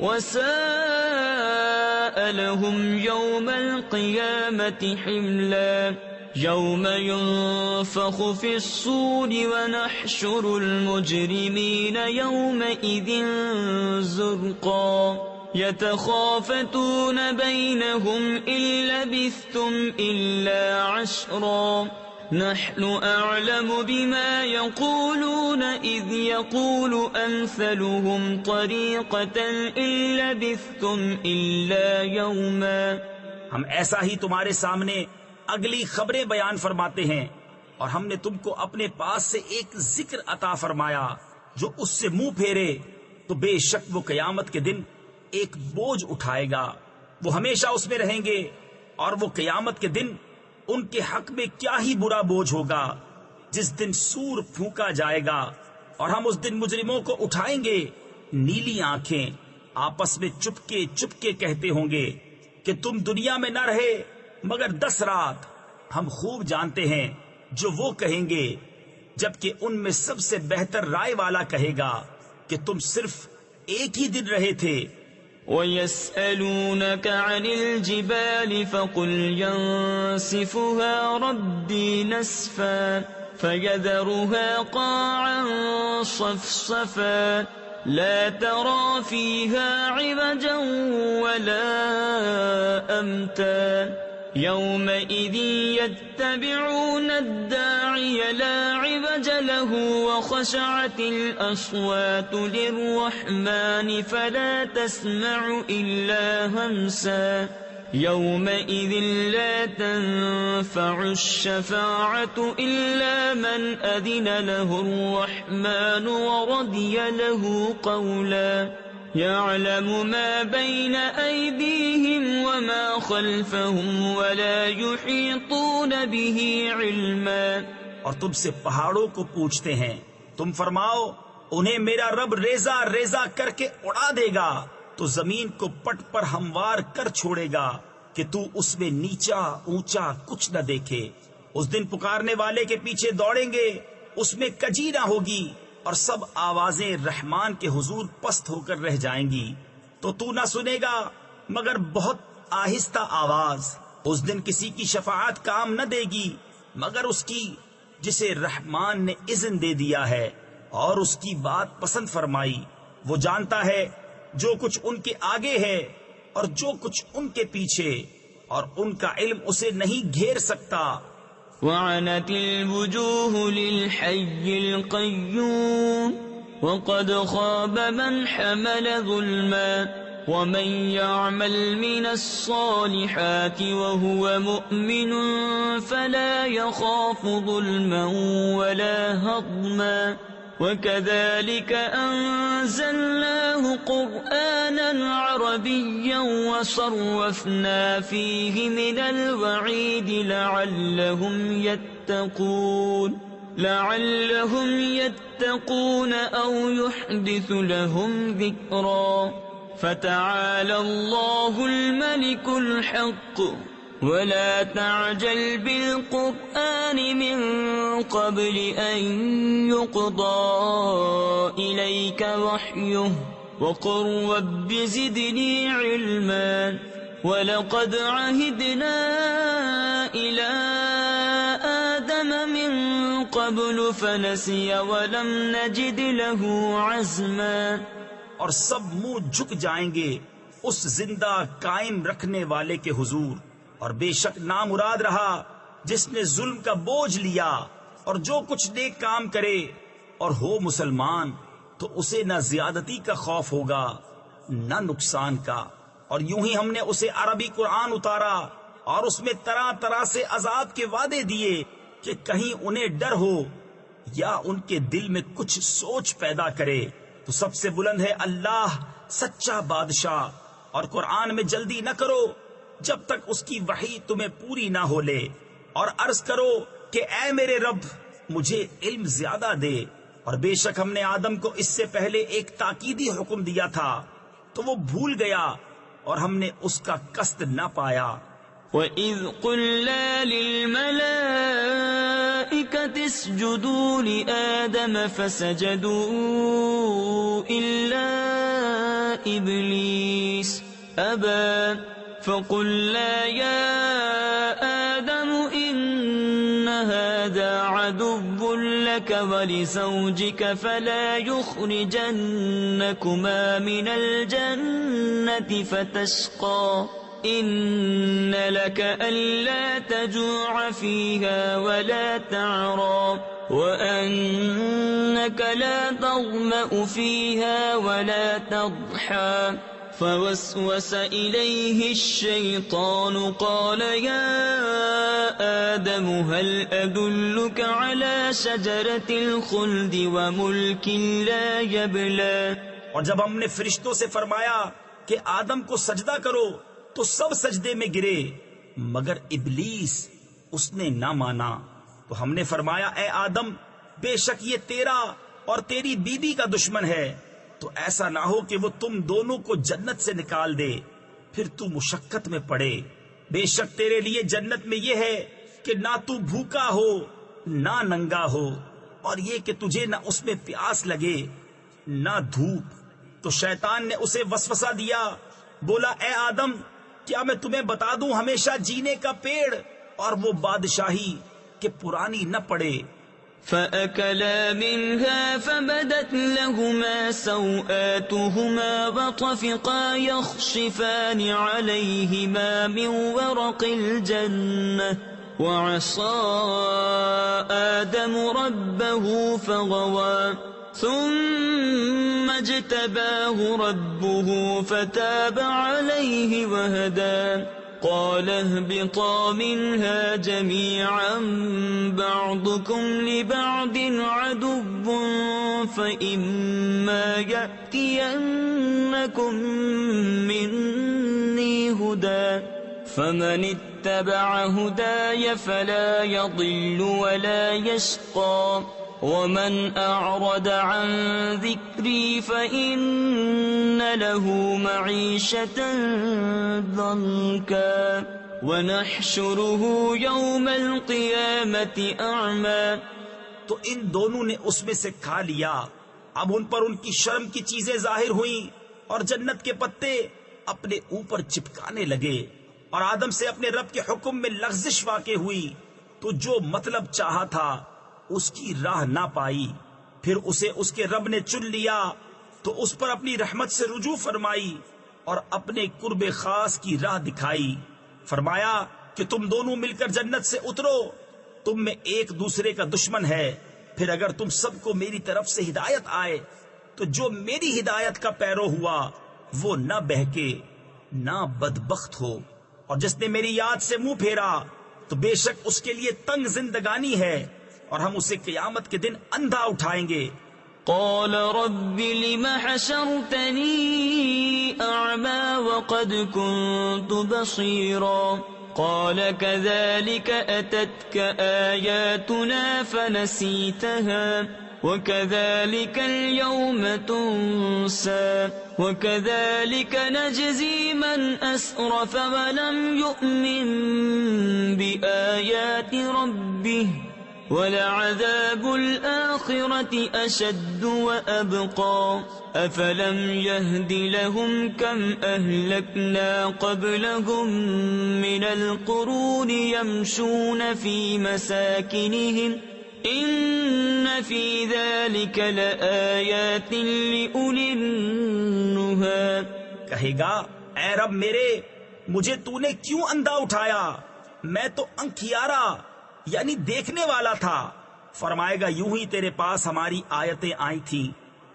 وساء لهم يوم القيامة حملا يوم ينفخ في الصور ونحشر المجرمين يومئذ زرقا يتخافتون بينهم إن لبثتم إلا عشرا نحن أعلم بما يقولون إذ يقول أمثلهم طريقة إن لبثتم إلا يوما۔ ہم ایسا ہی تمہارے سامنے اگلی خبریں بیان فرماتے ہیں، اور ہم نے تم کو اپنے پاس سے ایک ذکر عطا فرمایا، جو اس سے منہ پھیرے تو بے شک وہ قیامت کے دن ایک بوجھ اٹھائے گا، وہ ہمیشہ اس میں رہیں گے، اور وہ قیامت کے دن ان کے حق میں کیا ہی برا بوجھ ہوگا جس دن سور پھونکا جائے گا، اور ہم اس دن مجرموں کو اٹھائیں گے، نیلی آنکھیں آپس میں چپکے چپکے کہتے ہوں گے کہ تم دنیا میں نہ رہے مگر 10 رات۔ ہم خوب جانتے ہیں جو وہ کہیں گے، جبکہ ان میں سب سے بہتر رائے والا کہے گا کہ تم صرف ایک ہی دن رہے تھے۔ وَيَسْأَلُونَكَ عَنِ الْجِبَالِ فَقُلْ يَنسِفُهَا رَبِّي نَسْفًا فَيَذَرُهَا قَاعًا صَفْصَفًا لَا تَرَى فِيهَا عِوَجًا وَلَا أَمْتًا يَوْمَئِذٍ يَتَّبِعُونَ الدَّاعِيَ لَا عِوَجَ لَهُ وَخَشَعَتِ الْأَصْوَاتُ لِلرَّحْمَنِ فَلَا تَسْمَعُ إِلَّا هَمْسًا يَوْمَئِذٍ لَا تَنفَعُ الشَّفَاعَةُ إِلَّا مَنْ أَذِنَ لَهُ الرَّحْمَنُ وَرَضِيَ لَهُ قَوْلًا يَعْلَمُ مَا بَيْنَ أَيْدِيهِمْ وَمَا خَلْفَهُمْ وَلَا يُحِيطُونَ بِهِ عِلْمًا۔ اور تم سے پہاڑوں کو پوچھتے ہیں، تم فرماؤ انہیں میرا رب ریزہ ریزہ کر کے اڑا دے گا تو زمین کو پٹ پر ہموار کر چھوڑے گا کہ تو اس میں نیچا اونچا کچھ نہ دیکھے۔ اس دن پکارنے والے کے پیچھے دوڑیں گے، اس میں کجی نہ ہوگی، اور سب آوازیں رحمان کے حضور پست ہو کر رہ جائیں گی، تو تو نہ سنے گا مگر بہت آہستہ آواز۔ اس دن کسی کی شفاعت کام نہ دے گی مگر اس کی جسے رحمان نے اذن دے دیا ہے اور اس کی بات پسند فرمائی۔ وہ جانتا ہے جو کچھ ان کے آگے ہے اور جو کچھ ان کے پیچھے، اور ان کا علم اسے نہیں گھیر سکتا۔ وعنت الوجوه للحي القيوم وقد خاب من حمل ظلما ومن يعمل من الصالحات وهو مؤمن فلا يخاف ظلما ولا هضما وكذلك أنزلناه قرآنا عربيا وصرفنا فيه من الوعيد لعلهم يتقون أو يحدث لهم ذكرا فتعالى الله الملك الحق ولا تعجل بالقرآن من قبل أن يقضى إليك وحيه وقل رب زدني علما ولقد عهدنا إلى آدم من قبل فنسي ولم نجد له عزما۔ اور سب منہ جھک جائیں گے اس زندہ قائم رکھنے والے کے حضور، اور بے شک نامراد رہا جس نے ظلم کا بوجھ لیا، اور جو کچھ نیک کام کرے اور ہو مسلمان تو اسے نہ زیادتی کا خوف ہوگا نہ نقصان کا۔ اور یوں ہی ہم نے اسے عربی قرآن اتارا اور اس میں طرح طرح سے عذاب کے وعدے دیے کہ کہیں انہیں ڈر ہو یا ان کے دل میں کچھ سوچ پیدا کرے۔ تو سب سے بلند ہے اللہ سچا بادشاہ، اور قرآن میں جلدی نہ کرو جب تک اس کی وحی تمہیں پوری نہ ہو لے، اور عرض کرو کہ اے میرے رب مجھے علم زیادہ دے۔ اور بے شک ہم نے آدم کو اس سے پہلے ایک تاکیدی حکم دیا تھا تو وہ بھول گیا، اور ہم نے اس کا قصد نہ پایا۔ وَإِذْ قُلْنَا لِلْمَلَائِكَةِ اسْجُدُوا لِآدَمَ فَسَجَدُوا إِلَّا إِبْلِيسَ أَبَى فَقُلْنَا يَا آدَمُ إِنَّ هَذَا عَدُوٌّ لَكَ وَلِزَوْجِكَ فَلَا يُخْرِجَنَّكُمَا مِنَ الْجَنَّةِ فَتَشْقَى إِنَّ لَكَ أَلَّا تَجُوعَ فِيهَا وَلَا تَعْرَى وَأَنَّكَ لَا تَظْمَأُ فِيهَا وَلَا تَضْحَى فوسوس إليه الشيطان قال يا آدم هل أدلك على شجرة الخلد وملك لا يبلى۔ اور جب ہم نے فرشتوں سے فرمایا کہ آدم کو سجدہ کرو تو سب سجدے میں گرے مگر ابلیس، اس نے نہ مانا۔ تو ہم نے فرمایا اے آدم بے شک یہ تیرا اور تیری بیوی کا دشمن ہے، تو ایسا نہ ہو کہ وہ تم دونوں کو جنت سے نکال دے پھر تو مشقت میں پڑے۔ بے شک تیرے لیے جنت میں یہ ہے کہ نہ تو بھوکا ہو نہ ننگا ہو، اور یہ کہ تجھے نہ اس میں پیاس لگے نہ دھوپ۔ تو شیطان نے اسے وسوسہ دیا، بولا اے آدم کیا میں تمہیں بتا دوں ہمیشہ جینے کا پیڑ اور وہ بادشاہی کہ پرانی نہ پڑے۔ فَأَكَلَا مِنْهَا فَبَدَتْ لَهُمَا سَوْآتُهُمَا وَطَفِقَا يَخْصِفَانِ عَلَيْهِمَا مِنْ وَرَقِ الْجَنَّةِ وَعَصَى آدَمُ رَبَّهُ فَغَوَى ثُمَّ اجْتَبَاهُ رَبُّهُ فَتَابَ عَلَيْهِ وَهَدَى قال اهبطا منها جميعا بعضكم لبعض عدو فإما يأتينكم مني هدى فمن اتبع هداي فلا يضل ولا يشقى ومن أعرض عن ذكري فإن له معيشة ضنكا ونحشره يوم القيامة أعمى۔ تو ان دونوں نے اس میں سے کھا لیا، اب ان پر ان کی شرم کی چیزیں ظاہر ہوئیں اور جنت کے پتے اپنے اوپر چپکانے لگے، اور آدم سے اپنے رب کے حکم میں لغزش واقع ہوئی، تو جو مطلب چاہا تھا اس کی راہ نہ پائی۔ پھر اسے اس کے رب نے چن لیا تو اس پر اپنی رحمت سے رجوع فرمائی اور اپنے قرب خاص کی راہ دکھائی۔ فرمایا کہ تم دونوں مل کر جنت سے اترو، تم میں ایک دوسرے کا دشمن ہے، پھر اگر تم سب کو میری طرف سے ہدایت آئے تو جو میری ہدایت کا پیرو ہوا وہ نہ بہکے نہ بدبخت ہو، اور جس نے میری یاد سے منہ پھیرا تو بے شک اس کے لیے تنگ زندگانی ہے، اور ہم اسے قیامت کے دن اندھا اٹھائیں گے۔ قال رب لم حشرتني أعمى وقد كنت بصيرا قال كذلك أتتك آياتنا فنسيتها وكذلك اليوم تنسى وكذلك نجزي من أسرف ولم يؤمن بآيات ربه وَلَعَذَابُ الْآخِرَةِ أَشَدُّ وَأَبْقَى أَفَلَمْ يَهْدِ لَهُمْ كَمْ أَهْلَكْنَا قَبْلَهُمْ مِنَ الْقُرُونِ يَمْشُونَ فِي مَسَاكِنِهِمْ إِنَّ فِي ذَلِكَ لَآيَاتٍ لِأُولِي النُّهَى۔ کہے گا اے رب میرے مجھے تو نے کیوں اندھا اٹھایا، میں تو انکھیارا یعنی دیکھنے والا تھا۔ فرمائے گا یوں ہی تیرے پاس ہماری آیتیں آئی تھیں،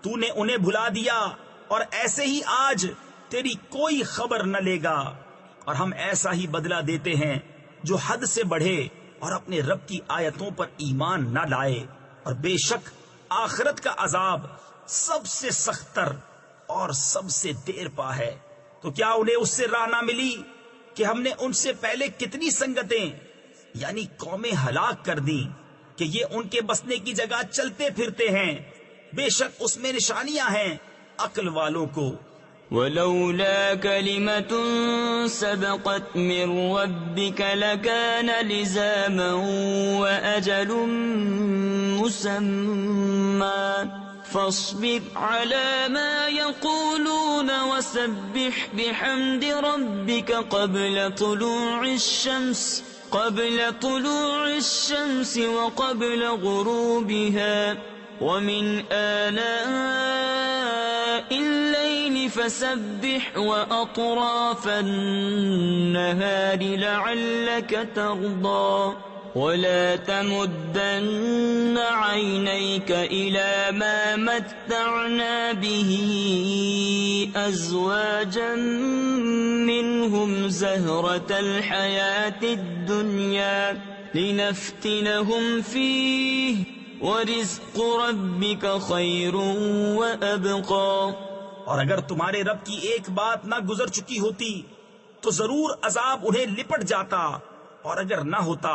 تو نے انہیں بھلا دیا، اور ایسے ہی آج تیری کوئی خبر نہ لے گا، اور ہم ایسا ہی بدلہ دیتے ہیں جو حد سے بڑھے اور اپنے رب کی آیتوں پر ایمان نہ لائے، اور بے شک آخرت کا عذاب سب سے سخت تر اور سب سے دیر پا ہے، تو کیا انہیں اس سے راہ نہ ملی کہ ہم نے ان سے پہلے کتنی سنگتیں یعنی قومیں ہلاک کر دیں کہ یہ ان کے بسنے کی جگہ چلتے پھرتے ہیں، بے شک اس میں نشانیاں ہیں عقل والوں کو۔ ولولا كلمة سبقت من ربك لكان لزاما وأجل مسمى فاصبر على ما يقولون وسبح بحمد ربك قبل طلوع الشمس وقبل غروبها ومن آناء الليل فسبح وأطراف النهار لعلك ترضى ولا تمدن عينيك إلى ما متعنا به أزواجا منهم زهرة الحياة الدنيا لنفتنهم فيه وَرِزْقُ رَبِّكَ خَيْرٌ وَأَبْقَى۔ اور اگر تمہارے رب کی ایک بات نہ گزر چکی ہوتی تو ضرور عذاب انہیں لپٹ جاتا، اور اگر نہ ہوتا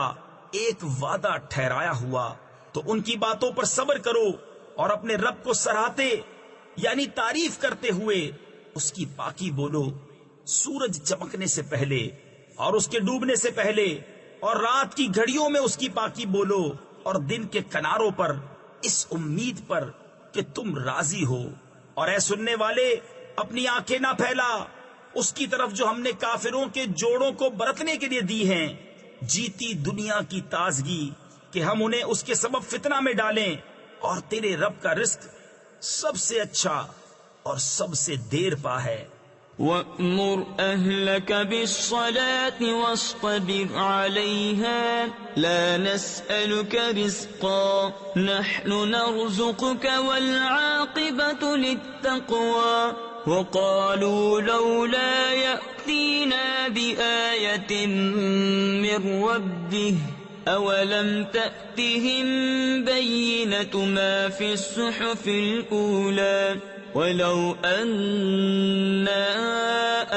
ایک وعدہ ٹھہرایا ہوا تو ان کی باتوں پر صبر کرو اور اپنے رب کو سراہتے یعنی تعریف کرتے ہوئے اس کی پاکی بولو، سورج چمکنے سے پہلے اور اس کے ڈوبنے سے پہلے، اور رات کی گھڑیوں میں اس کی پاکی بولو، اور دن کے کناروں پر اس امید پر کہ تم راضی ہو۔ اور اے سننے والے، اپنی آنکھیں نہ پھیلا اس کی طرف جو ہم نے کافروں کے جوڑوں کو برتنے کے لیے دی ہیں، جیتی دنیا کی تازگی، کہ ہم انہیں اس کے سبب فتنہ میں ڈالیں، اور تیرے رب کا رزق سب سے اچھا اور سب سے دیر پا ہے۔ وَأْمُرْ أَهْلَكَ بِالصَّلَاةِ وَاصْطَبِرْ عَلَيْهَا لَا نَسْأَلُكَ رِزْقًا نَحْنُ نَرْزُقُكَ وَالْعَاقِبَةُ لِلتَّقْوَى وَقَالُوا لَوْلَا يَأْتِينَا بِآيَةٍ مِّن رَّبِّهِ أَوَلَمْ تَأْتِهِم بَيِّنَةُ مَا فِي الصُّحُفِ الْأُولَى وَلَوْ أَنَّا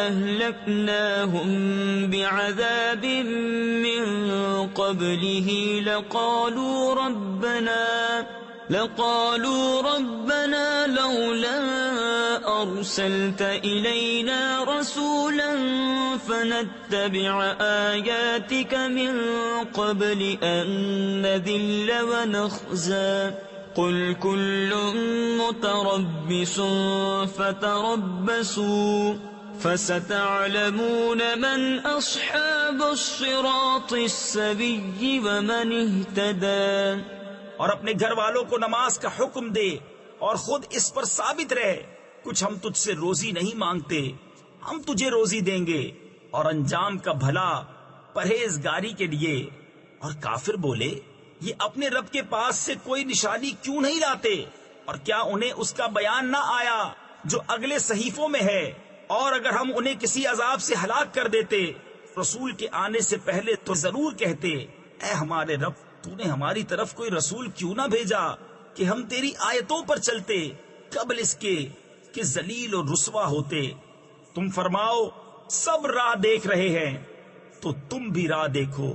أَهْلَكْنَاهُمْ بِعَذَابٍ مِّن قَبْلِهِ لَقَالُوا رَبَّنَا لَوْلَا أَرْسَلْتَ إِلَيْنَا رَسُولًا فَنَتَّبِعَ آيَاتِكَ مِن قَبْلِ أَن نَّذِلَّ وَنَخْزَىٰ قُلْ كُلٌّ مُّتَرَبِّصٌ فَتَرَبَّصُوا فَسَتَعْلَمُونَ مَنْ أَصْحَابُ الصِّرَاطِ السَّوِيِّ وَمَنِ اهْتَدَىٰ۔ اور اپنے گھر والوں کو نماز کا حکم دے اور خود اس پر ثابت رہے، کچھ ہم تجھ سے روزی نہیں مانگتے، ہم تجھے روزی دیں گے، اور انجام کا بھلا پرہیزگاری کے لیے۔ اور کافر بولے، یہ اپنے رب کے پاس سے کوئی نشانی کیوں نہیں لاتے؟ اور کیا انہیں اس کا بیان نہ آیا جو اگلے صحیفوں میں ہے؟ اور اگر ہم انہیں کسی عذاب سے ہلاک کر دیتے رسول کے آنے سے پہلے تو ضرور کہتے، اے ہمارے رب، تو نے ہماری طرف کوئی رسول کیوں نہ بھیجا کہ ہم تیری آیتوں پر چلتے قبل اس کے کہ ذلیل و رسوا ہوتے۔ تم فرماؤ سب راہ دیکھ رہے ہیں تو تم بھی راہ دیکھو،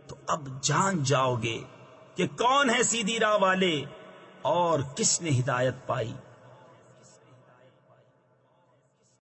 تو اب جان جاؤ گے کہ کون ہے سیدھی راہ والے اور کس نے ہدایت پائی۔